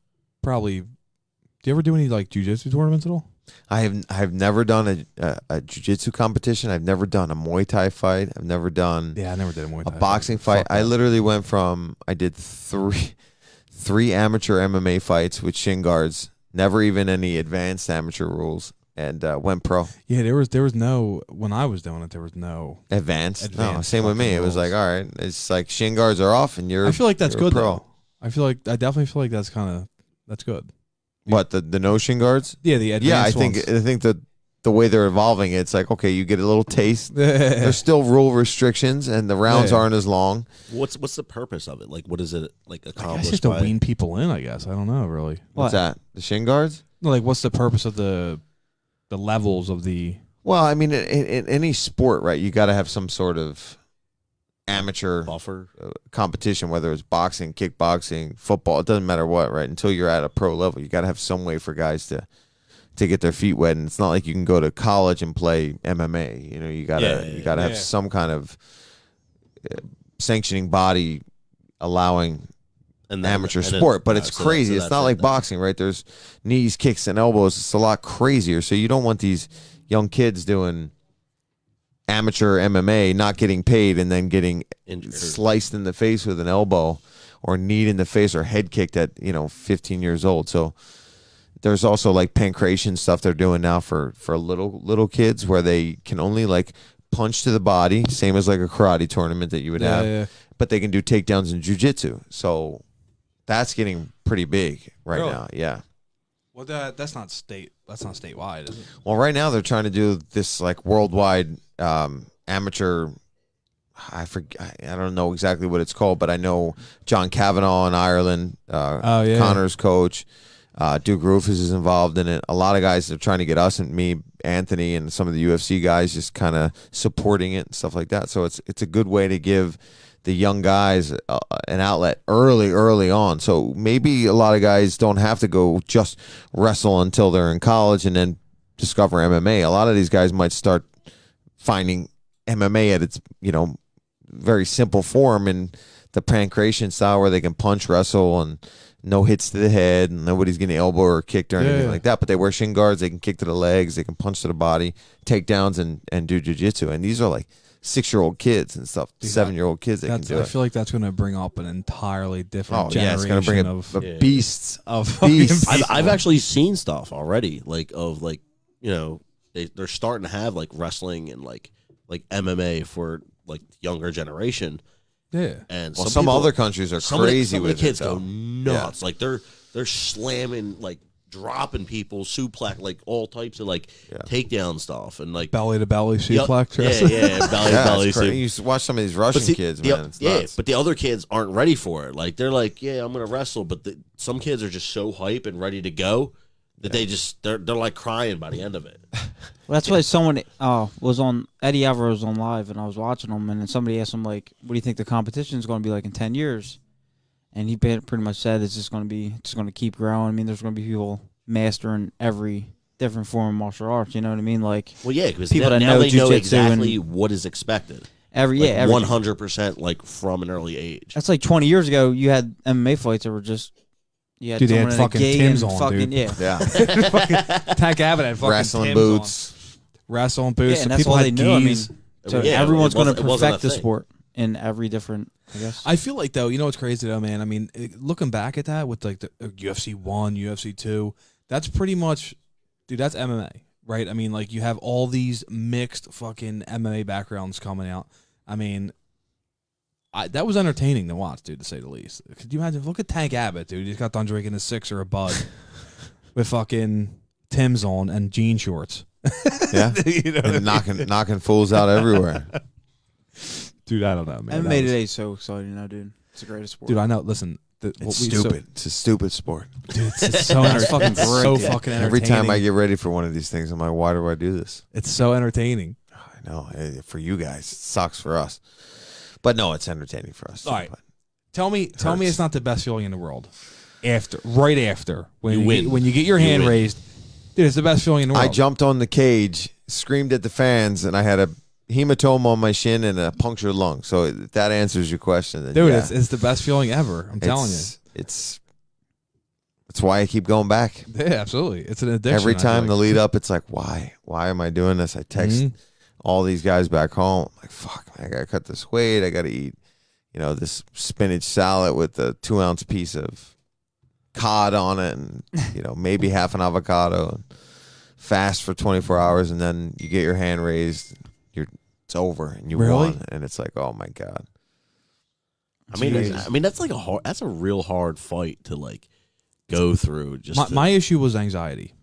probably. Do you ever do any like jiu-jitsu tournaments at all? I've never done a jiu-jitsu competition. I've never done a Muay Thai fight. I've never done Yeah, I never did a Muay Thai. a boxing fight. I literally went from I did three amateur MMA fights with shin guards, never even any advanced amateur rules, and went pro. Yeah, there was no when I was doing it. There was no. Advanced? No, Advanced same with me. fucking It was rules. like, all right, it's like shin guards are off, and you're. I feel like that's you're a good pro. though. I definitely feel like that's good. What the no shin guards? Yeah, the advanced I think that the way they're evolving, it's like, okay, you get a little taste. There's still rule restrictions, and the rounds aren't as long. What's the purpose of it? Like, what is it like I guess accomplished just to by? wean people in. I guess I don't know really. What's that? The shin guards? No, like, what's the purpose of the levels of the? Well, I mean, in any sport, right? You got to have some sort of amateur Buffer. competition, whether it's boxing, kickboxing, football. It doesn't matter what, right? Until you're at a pro level, you got to have some way for guys to get their feet wet. And it's not like you can go to college and play MMA. You know, you gotta have some kind of sanctioning body allowing amateur sport. But it's crazy. It's not like boxing, right? There's knees, kicks, and elbows. It's a lot crazier. So you don't want these young kids doing amateur MMA, not getting paid, and then getting Injured. sliced in the face with an elbow or kneed in the face or head kicked at 15 years old. So there's also like pancreation stuff they're doing now for little kids where they can only like punch to the body, same as like a karate tournament that you would have, but they can do takedowns in jiu-jitsu. So that's getting pretty big right now. Yeah. Well, that's not statewide, is it? Well, right now they're trying to do this like worldwide amateur. I don't know exactly what it's called, but I know John Kavanagh in Ireland, Connor's coach, Duke Rufus is involved in it. A lot of guys are trying to get us and me, Anthony, and some of the UFC guys just kind of supporting it and stuff like that. So it's a good way to give the young guys an outlet early on. So maybe a lot of guys don't have to go just wrestle until they're in college and then discover MMA. A lot of these guys might start finding MMA at its, very simple form in the pancreation style where they can punch, wrestle, and no hits to the head, and nobody's getting elbow or kicked or anything like that. But they wear shin guards, they can kick to the legs, they can punch to the body, takedowns, and do jiu-jitsu. And these are like 6-year-old kids and stuff, 7-year-old kids that can do I it. feel like that's going to bring up an entirely different generation it's going to bring of beasts. beasts. I've actually seen stuff already, they're starting to have like wrestling and like MMA for like younger generation. Yeah. And some other countries are crazy some with of the kids it, go though. nuts. Like they're slamming, like dropping people, suplex, like all types of like takedown stuff and like belly to belly suplex. Belly to belly. It's crazy. You watch some of these Russian kids, man. It's nuts. But the other kids aren't ready for it. Like they're like, I'm gonna wrestle, but some kids are just so hype and ready to go that they're like crying by the end of it. Well, that's why someone was on Eddie Alvarez on live, and I was watching him, and then somebody asked him like, "What do you think the competition is going to be like in 10 years?" And he pretty much said it's just going to keep growing. I mean, there's going to be people mastering every different form of martial arts. You know what I mean? Like, Well, yeah, because people now that know they know jiu-jitsu exactly what is expected. every 100%, like from an early age. That's like 20 years ago. You had MMA fights that were just. Yeah, Dude, they had fucking Timbs on, dude. Yeah. Tank Abbott had fucking Wrestling Timbs boots. on. Wrestling boots. Yeah, and So that's people all had they knew. I mean, gis. so Yeah, everyone's it going to wasn't- it wasn't perfect a the thing. sport in every different, I guess. I feel like, though, you know what's crazy, though, man? I mean, looking back at that with, like, the UFC 1, UFC 2, that's pretty much, dude, that's MMA, right? I mean, like, you have all these mixed fucking MMA backgrounds coming out. I mean, that was entertaining to watch, dude, to say the least. Could you imagine? Look at Tank Abbott, dude. He just got done drinking a 6 or a Bud with fucking Tim's on and jean shorts. Yeah. You know what I And knocking fools out everywhere. Dude, I don't know, man. MMA today is so exciting now, dude. It's the greatest sport. Dude, I know. Listen, It's stupid. It's a stupid sport. Dude, it's so, It's fucking it's great, so dude. fucking entertaining. Every time I get ready for one of these things, I'm like, why do I do this? It's so entertaining. I know. For you guys, it sucks for us. But no, it's entertaining for us. All right. But Tell me hurts. it's not the best feeling in the world. Right after when You win. when you get your You hand win. raised, dude, it's the best feeling in the world. I jumped on the cage, screamed at the fans, and I had a hematoma on my shin and a punctured lung. So if that answers your question, then Dude, yeah, it's the best feeling ever. I'm telling you. It's why I keep going back. Yeah, absolutely. It's an addiction. Every I feel time the like. lead up, it's like, why? Why am I doing this? I text all these guys back home. I'm like, fuck, man, I gotta cut this weight. I gotta eat, this spinach salad with a 2-ounce piece of cod on it, and maybe half an avocado. And fast for 24 hours, and then you get your hand raised. It's over, and you Really? won, and it's like, oh my god. I mean, that's like that's a real hard fight to like go through. Just my issue was anxiety.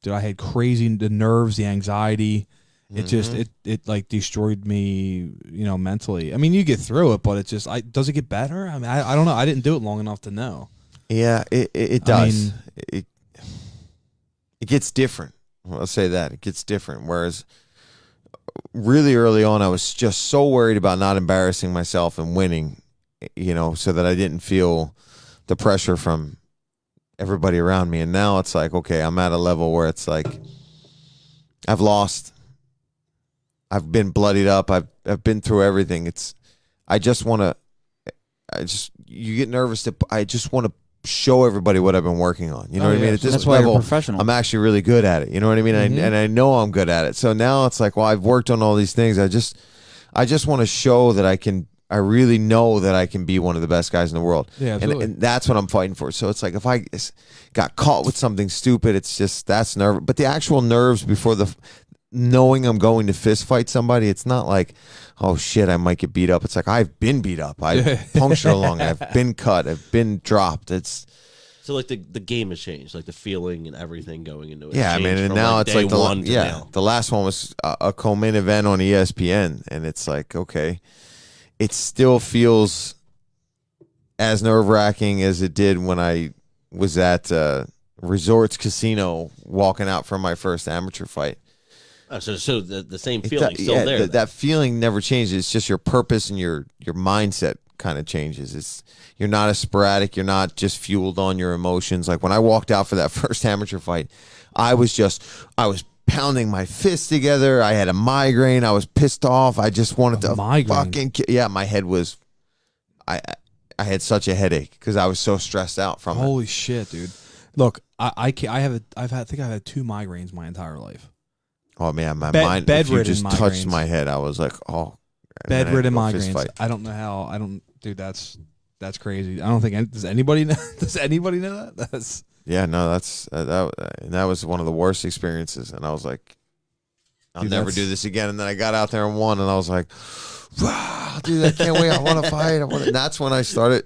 Dude, I had the nerves, the anxiety. It just it like destroyed me, mentally. I mean, you get through it, but it just does it get better? I mean, I don't know. I didn't do it long enough to know. Yeah, it does. It gets different. I'll say that. It gets different. Whereas really early on, I was just so worried about not embarrassing myself and winning, so that I didn't feel the pressure from everybody around me. And now it's like, okay, I'm at a level where it's like I've lost. I've been bloodied up. I've been through everything. You get nervous I just want to show everybody what I've been working on. You know what I mean? At this that's why you're level, professional. I'm actually really good at it. You know what I mean? And I know I'm good at it. So now it's like, well, I've worked on all these things. I just want to show that I really know that I can be one of the best guys in the world. Yeah, absolutely. And that's what I'm fighting for. So it's like if I got caught with something stupid, it's just that's nerve. But the actual nerves before knowing I'm going to fist fight somebody, it's not like, oh shit, I might get beat up. It's like I've been beat up. I've punctured a lung. I've been cut. I've been dropped. It's so like the game has changed, like the feeling and everything going into it. Yeah, I mean, and from now it's like now. the last one was a co-main event on ESPN, and it's like, okay, it still feels as nerve-wracking as it did when I was at Resorts Casino walking out from my first amateur fight. Oh, so the same feeling still there. That feeling never changes. It's just your purpose and your mindset kind of changes. You're not as sporadic. You're not just fueled on your emotions. Like when I walked out for that first amateur fight, I was pounding my fists together. I had a migraine. I was pissed off. I just wanted to fucking my head was. I had such a headache because I was so stressed out from it. Holy shit, dude! Look, I think I've had 2 migraines my entire life. Oh man, my mind. If you just migraines. touched my head, I was like, oh. Bedridden migraines. I don't know how. Dude. That's crazy. I don't think. Does anybody know? Does anybody know that? That was one of the worst experiences, and I was like, I'll never do this again. And then I got out there and won, and I was like, wow, dude, I can't wait. I want to fight. And that's when I started.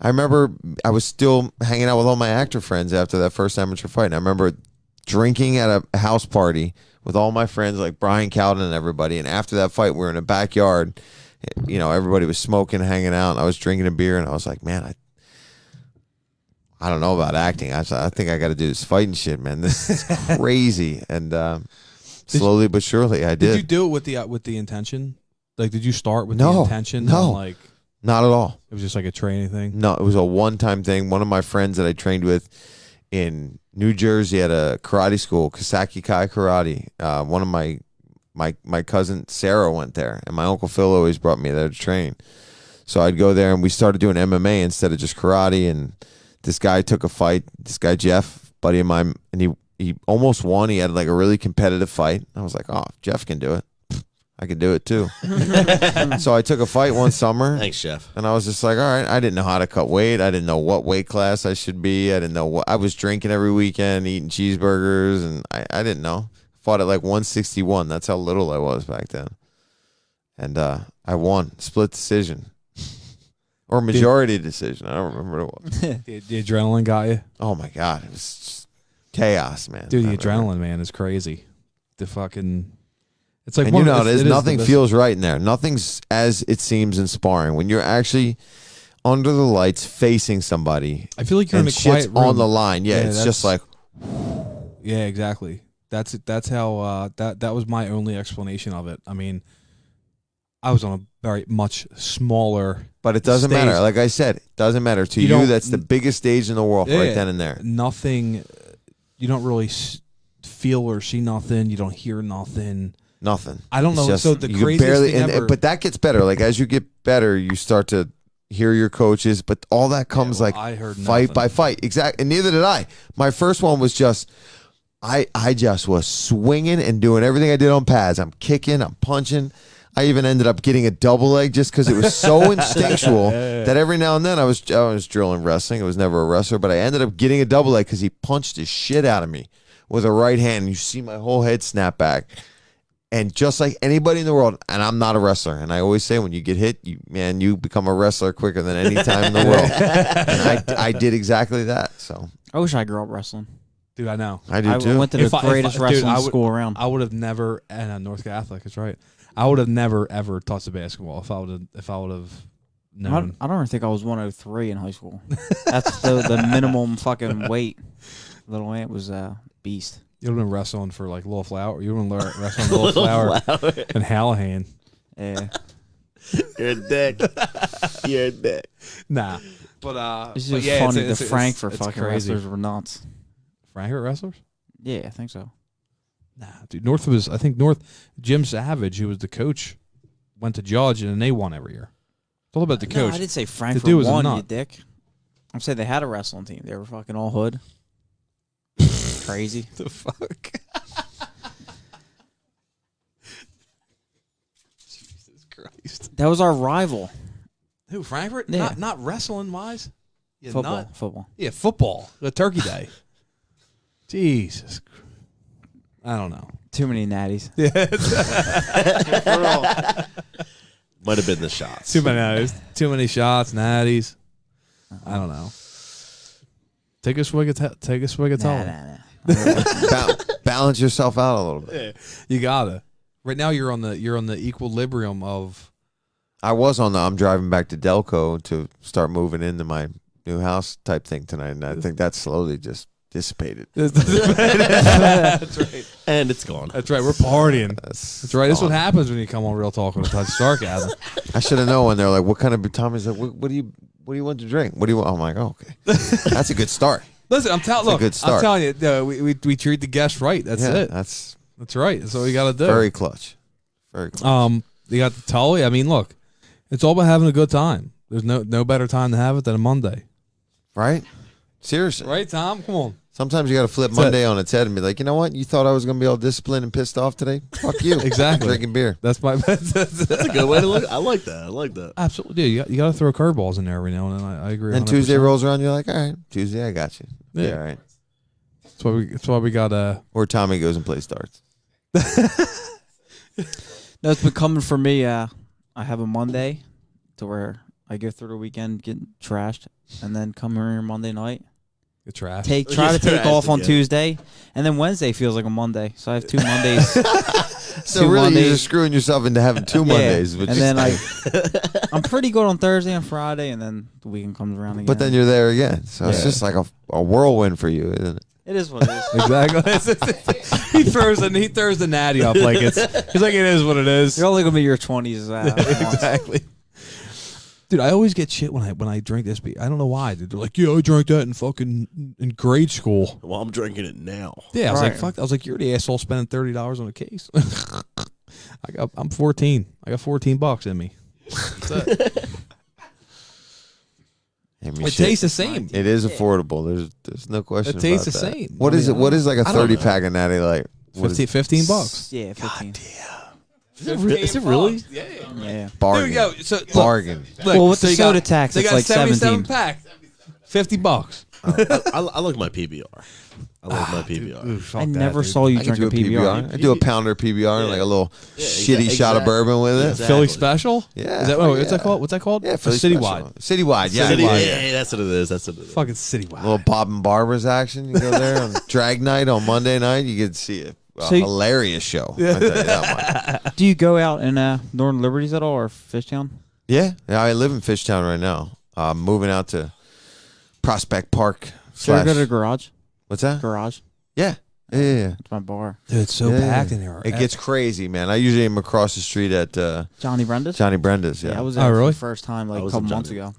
I remember I was still hanging out with all my actor friends after that first amateur fight, and I remember drinking at a house party with all my friends like Brian Cowden and everybody. And after that fight, we were in a backyard. Everybody was smoking, hanging out. And I was drinking a beer, and I was like, man, I don't know about acting. I think I got to do this fighting shit, man. This is crazy. And slowly but surely, I did. Did you do it with the intention? Like, did you start with the intention? No, like not at all. It was just like a training thing. No, it was a one-time thing. One of my friends that I trained with in New Jersey at a karate school, Kasaki Kai Karate. One of my cousin Sarah went there, and my Uncle Phil always brought me there to train. So I'd go there, and we started doing MMA instead of just karate. And this guy took a fight. This guy Jeff, buddy of mine, and he almost won. He had like a really competitive fight. I was like, oh, Jeff can do it. I could do it too. So I took a fight one summer. Thanks, Chef. And I was just like, all right, I didn't know how to cut weight. I didn't know what weight class I should be. I didn't know what I was drinking every weekend, eating cheeseburgers, and I didn't know. Fought at like 161. That's how little I was back then. And I won. Split decision. Or majority decision. I don't remember what it was. The adrenaline got you? Oh my God. It was just chaos, man. Dude, the adrenaline, man, is crazy. The fucking... It's like, and nothing feels right in there. Nothing's as it seems in sparring. When you're actually under the lights facing somebody, I feel like you're in a quiet room on the line. Yeah, it's just like, yeah, exactly. That's how that was my only explanation of it. I mean, I was on a very much smaller, but it doesn't matter. Like I said, it doesn't matter to you. That's the biggest stage in the world, right then and there. Nothing. You don't really feel or see nothing. You don't hear nothing. Nothing. I don't know. Just, so the craziest thing ever. But that gets better. Like as you get better, you start to hear your coaches. But all that comes I heard fight by fight. Exactly. And neither did I. My first one was just, I just was swinging and doing everything I did on pads. I'm kicking. I'm punching. I even ended up getting a double leg just because it was so instinctual that every now and then I was drilling wrestling. I was never a wrestler, but I ended up getting a double leg because he punched the shit out of me with a right hand. You see my whole head snap back. And just like anybody in the world, and I'm not a wrestler, and I always say when you get hit, you become a wrestler quicker than any time in the world. And I did exactly that. So I wish I grew up wrestling. Dude, I know. I do I too. went to the If I- greatest dude, wrestling I would- school around. I would have never, and North Catholic, that's right. I would have never ever touched a basketball if I would have known. I don't think I was 103 in high school. That's the minimum fucking weight. Little Ant was a beast. You would have been wrestling for like Little Flower. You would have been wrestling Little Flower and Hallahan. Yeah. You're a dick. You're a dick. Nah, but It's but just yeah, funny. it's The Frankfurt it's fucking crazy. wrestlers were nuts. Frankfurt wrestlers? Yeah, I think so. Nah, dude. I think Jim Savage, who was the coach, went to judge and they won every year. It's all about the coach. No, I didn't say Frankfurt dude was a won, you nut. dick. I'm saying they had a wrestling team. They were fucking all hood. Crazy. The fuck? Jesus Christ. That was our rival. Who, Frankfurt? Yeah. Not wrestling wise? You Football. nut. Football. Yeah, football. The Turkey Day. Jesus. I don't know. Too many natties. Might have been the shots. Too many shots, natties. I don't know. Take a swig of Tall. Balance yourself out a little bit. You gotta. Right now you're on the equilibrium of. I was on the I'm driving back to Delco to start moving into my new house type thing tonight, and I think that slowly just dissipated. That's right. And it's gone. That's right. We're partying. That's right. That's what gone. happens when you come on Real Talk with a touch of sarcasm. I should have known when they're like, "What kind of?" Tommy's like, "What do you want to drink? What do you want?" I'm like, "Oh, okay, that's a good start." Listen, I'm telling. Look, good start. I'm telling you, we treat the guests right. That's Yeah, it. That's Right. That's what we got to do. very clutch. Very clutch. You got the Tully. I mean, look, it's all about having a good time. There's no better time to have it than a Monday. Right? Seriously. Right, Tom? Come on. Sometimes you got to flip That's Monday on its head and be like, you know what? You thought I was going to be all disciplined and pissed off today? Fuck you. Exactly. Drinking beer. That's my. That's a good way to look. I like that. Absolutely. Dude, you got to throw curveballs in there every now and then. I agree. And 100%. Tuesday rolls around, you're like, all right, Tuesday, I got you. Yeah. All right. That's why we got Or Tommy goes and plays darts. No, it's been coming for me. I have a Monday to where I go through the weekend getting trashed, and then come here Monday night. the trash. Try to take Trashed off on again. Tuesday, and then Wednesday feels like a Monday. So I have 2 Mondays. So Two really, Mondays. you're just screwing yourself into having 2 Mondays. Yeah. Which And is then I'm pretty good on Thursday and Friday, and then the weekend comes around again. but then you're there again. So it's Yeah. just like a whirlwind for you, isn't it? it is what it is. Exactly. he throws the natty up like he's like it is what it is. You're only gonna be your 20s. Exactly. Dude, I always get shit when I drink this beer. I don't know why. Dude. They're like, yeah, I drank that in grade school. Well, I'm drinking it now. Yeah, I was like, Right. fuck. I was like, you're the asshole spending $30 on a case. I'm 14. I got $14 in me. That's it. I mean, It shit, tastes the same. it is affordable. There's no question. It tastes about the that. same. What I is mean, it? What is like a I don't 30 know. pack of Natty like? What is $15. Yeah, 15. Is it really? Yeah. bargain? Dude, yo, so look, Bargain. look, Well, with the you got- soda tax, they it's got like 17. pack, $50. I like my PBR. I like my PBR. I never saw you I can drink do a PBR. I do a pounder PBR, like a little shitty shot of exactly. bourbon with it. Exactly. Philly Special. Yeah. Is that, Oh, what's that yeah. called? What's that called? Yeah, Or Philly citywide. Special. Citywide, yeah. City- Citywide. yeah, that's what it is. That's what it is. Fucking citywide. A little Bob and Barbara's action. You go there on drag night on Monday night. You get to see a So you- hilarious show. I tell you that much. Do you go out in Northern Liberties at all or Fishtown? Yeah, I live in Fishtown right now. Moving out to Prospect Park. So you go to the garage? What's that? Garage. Yeah. Yeah. It's my bar. Dude, it's so Yeah. packed in here. It gets crazy, man. I usually am across the street at Johnny Brenda's? Johnny Brenda's. Yeah, Yeah, I was Oh, there for really? the first time like I a was couple in months Johnny. ago.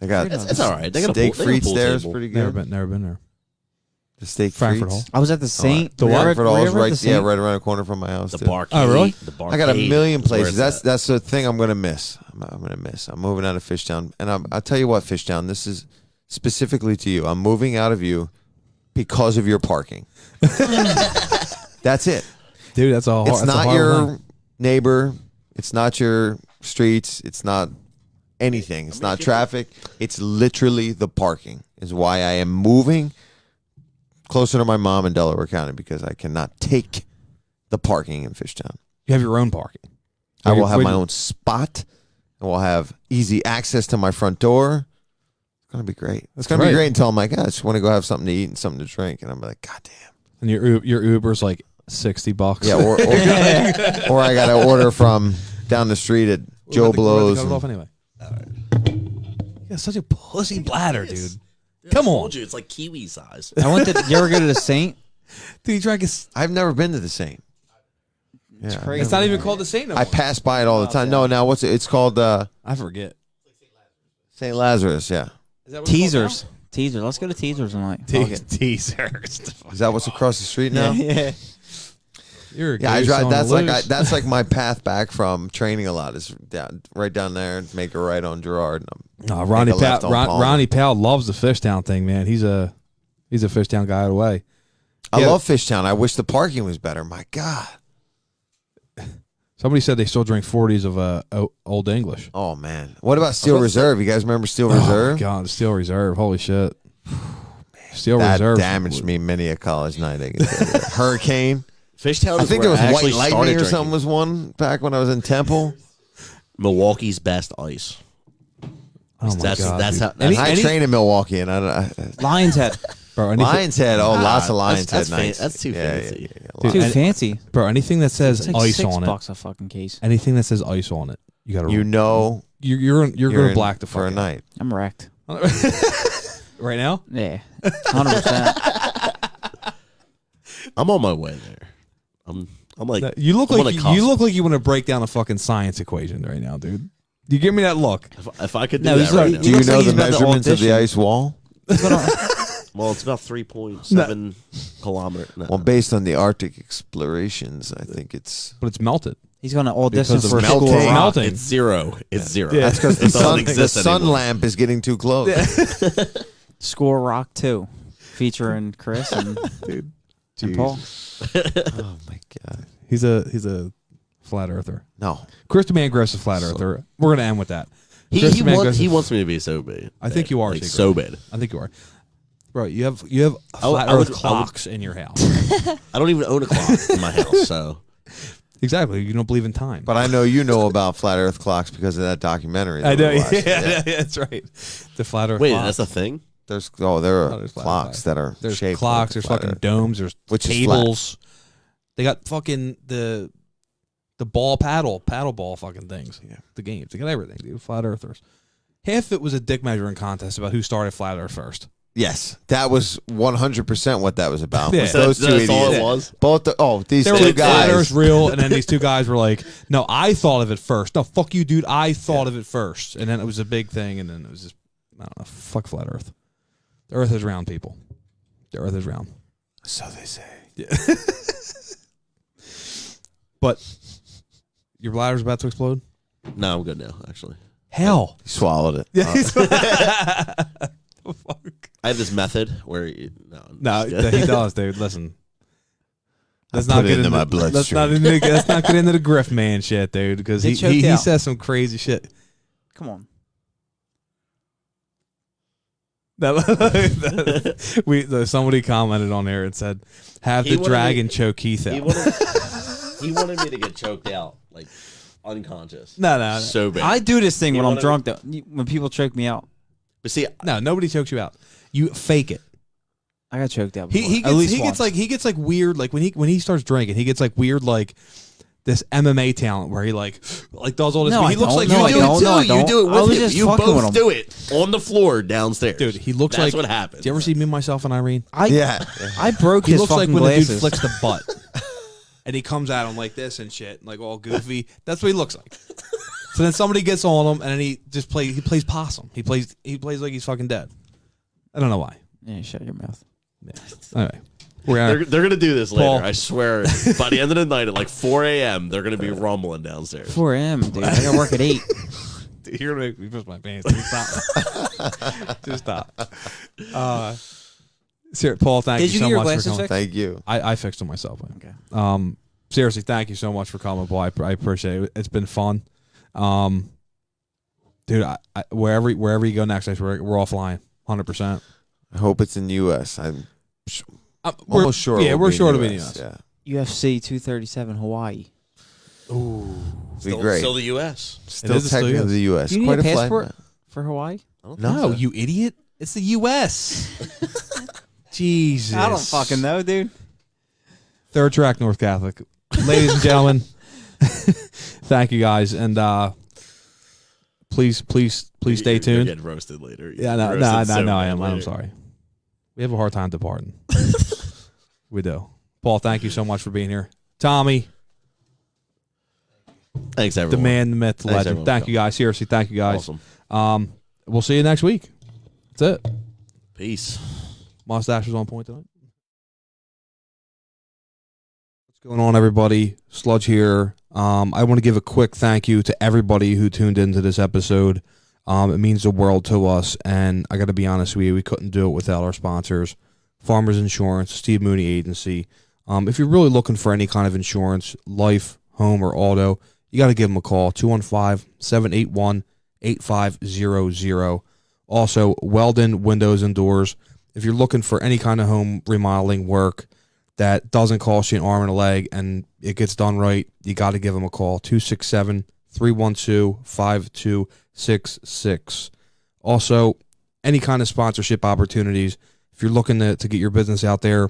I got It's all right. They got a steak pool, they got a frites pool there. Is table. pretty never good. been there. The steak Frankfurt frites. Hall. I was at the Saint. The were you what? ever- Frankfurt were you Hall's ever at right. the Yeah, Saint? right around the corner from my house. The too. bar. Oh, really? The bar. I got a million places. That's That's the thing I'm gonna miss. I'm gonna miss. I'm moving out of Fishtown, and I'll tell you what, Fishtown. This is specifically to you. I'm moving out of you because of your parking. That's it. Dude, that's a hard. It's that's a not hard your one. neighbor. It's not your streets. It's not anything. It's not traffic. It's literally the parking is why I am moving closer to my mom in Delaware County because I cannot take the parking in Fishtown. You have your own parking. I will have my own spot. I will have easy access to my front door. It's going to be great. It's going to be great until I'm like, I just want to go have something to eat and something to drink. And I'm like, God damn. And your Uber's like $60. Yeah, or I got to order from down the street at Joe Blow's. Cut it off anyway. All right. You got such a pussy bladder, dude. Come on. I told you, it's like kiwi size. I went to. You ever go to the Saint? Dude, he drank his. I've never been to the Saint. It's Yeah. crazy. It's not even called the Saint. No I more. pass by it all the time. No, now what's it? It's called I forget. St. Lazarus. Yeah. Is that what it's called Teasers. Teaser. Let's go to Teasers tonight. now? Okay. Teasers. Is that what's across the street now? Yeah. You're a Yeah, I goose drive. on That's the like loose. that's like my path back from training a lot. Is right down there. Make a right on Gerard. And No, Ronnie Make a left Powell. on Palmer. Ronnie Powell loves the Fishtown thing, man. He's a Fishtown guy all the way. I Yeah. love Fishtown. I wish the parking was better. My God. Somebody said they still drink 40s of Old English. Oh man. What about Steel Reserve? You guys remember Steel Reserve? Oh, God, Steel Reserve. Holy shit. Steel That Reserve damaged me many a college night. I can tell you that. Hurricane. Fishtown I is think where there was I actually White Lightning started or drinking. something was one back when I was in Temple. Milwaukee's best ice. Oh my That's God, that's dude. how. That's I trained in Milwaukee, and Lion's Head. Bro, anything, Lion's Head. Oh, lots of Lion's that's Head nights. that's too fancy. Dude, Too and- fancy. bro, anything that It's says like ice $6 on it, a fucking case. anything that says ice on it, you gotta. You know, you're gonna in black the for a fuck night. I'm wrecked. out. right now. Yeah. 100%. I'm on my way there. I'm like No, you look I'm on like a you cusp. look like you want to break down a fucking science equation right now, dude. You give me that look. If I could do No, that he's right like- now. Do you looks know like the he's about to measurements of the audition. ice wall? Well, it's about 3.7 kilometers. No. Well, based on the Arctic explorations, I think it's But it's melted. He's going to audition Because of for a melting. school of rock. Melting. It's zero. It's zero. Yeah. that's because It doesn't the exist sun anymore. lamp is getting too close. School of Rock 2. Featuring Chris and, and Paul. Oh my God! He's a flat earther. No, Chris DeMangross is a flat earther. We're gonna end with that. He, Chris he, DeMangross wants, he is- wants me to be so bad. I think you are, Like, Secret. so bad. I think you are. Bro, you have flat I would- earth clocks in your house. I don't even own a clock in my house, so Exactly. You don't believe in time. but I know you know about flat Earth clocks because of that documentary. I that know. we watched. Yeah, that's right. The flat earth wait, clock. that's a thing. There Oh, are there's flat clocks Earth. that are There's shaped clocks. like There's flat fucking Earth. domes. There's Which is flat. tables. They got fucking the ball paddle ball fucking things. Yeah, the games. They got everything, dude. Flat earthers. Half of it was a dick measuring contest about who started flat earth first. Yes, that was 100% what that was about. Yeah. Was those two That's all idiots. it was. Both these They were two like, flat Earth's guys. real, and then these two guys were like, no, I thought of it first. No, fuck you, dude. I thought of it first. And then it was a big thing, and then it was just, I don't know, fuck flat Earth. The Earth is round, people. The Earth is round. So they say. But your bladder's about to explode? No, I'm good now. Actually, Hell. He swallowed it. Fuck. I have this method where No, he does, dude. Listen. Let's I not put get it into into my let's not, let's not get into the grift man shit, dude, because They he choked out. says some crazy shit. Come on. Somebody commented on there and said, "Have He the wanted dragon me- choke Keith out." he wanted me to get choked out, like unconscious. No. So bad. I do this thing You when I'm wanna- drunk, though. When people choke me out. but see, No, nobody chokes you out. You fake it. I got choked out He before. he At least gets once. he gets like weird, like when he starts drinking, he gets like weird, like this MMA talent where he like does all this. No, but he I looks don't. like No, you I do don't. it too. No, I You don't. do it I was with him. just You fucking both with him. do it on the floor downstairs. dude. He looks That's like what happens. Do you ever see me, myself, and Irene? Yeah. I broke He his looks fucking like when glasses. the dude flicks the butt, and he comes at him like this and shit, like all goofy. That's what he looks like. So then somebody gets on him, and then he just plays possum. He plays like he's fucking dead. I don't know why. Yeah, shut your mouth. Anyway, we're They're gonna do this later. Paul. I swear. By the end of the night at like 4 a.m., they're gonna be rumbling downstairs. 4 a.m., dude. I got to work at 8. You're gonna make me piss my pants. Just stop. Just stop. Sir, Paul, thank Did you you so get your much for glasses coming. fixed? Thank you. I fixed them myself. Man. Okay. Seriously, thank you so much for coming, Paul. I appreciate it. It's been fun. Dude, I wherever you go next, we're all flying. 100%. I hope it's in the U.S. I'm We're almost sure. Yeah, it will we're be sure in to the be in the US. US. Yeah. UFC 237 Hawaii. Be great. Still the U.S. Still is still technically U.S. the U.S. Do you need Quite a a flag. passport for Hawaii? No, No, sir. you idiot. It's the U.S. Jesus. I don't fucking know, dude. Third track North Catholic. Ladies and gentlemen, thank you guys. And please stay You're tuned. getting roasted later. Yeah, no, I am. I'm sorry. We have a hard time departing. We do. Paul, thank you so much for being here. Tommy, Thanks, the everyone. man, the myth, the Thanks, legend. everyone. Thank you guys. Seriously, thank you guys. Awesome. We'll see you next week. That's it. Peace. Mustache was on point tonight. What's going on, everybody? Sludge here. I want to give a quick thank you to everybody who tuned into this episode. It means the world to us, and I got to be honest with you, we couldn't do it without our sponsors, Farmers Insurance, Steve Mooney Agency. If you're really looking for any kind of insurance, life, home, or auto, you got to give them a call, 215-781-8500. Also, Weldon Windows and Doors. If you're looking for any kind of home remodeling work that doesn't cost you an arm and a leg and it gets done right, you got to give them a call, 267-312-5266. Also, any kind of sponsorship opportunities, if you're looking to get your business out there,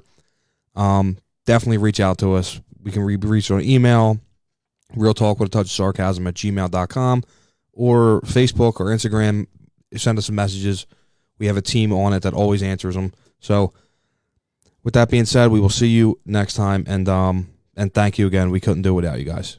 definitely reach out to us. We can reach on email, Real Talk with a Touch of Sarcasm at gmail.com, or Facebook or Instagram. Send us some messages. We have a team on it that always answers them. So with that being said, we will see you next time, and thank you again. We couldn't do it without you guys.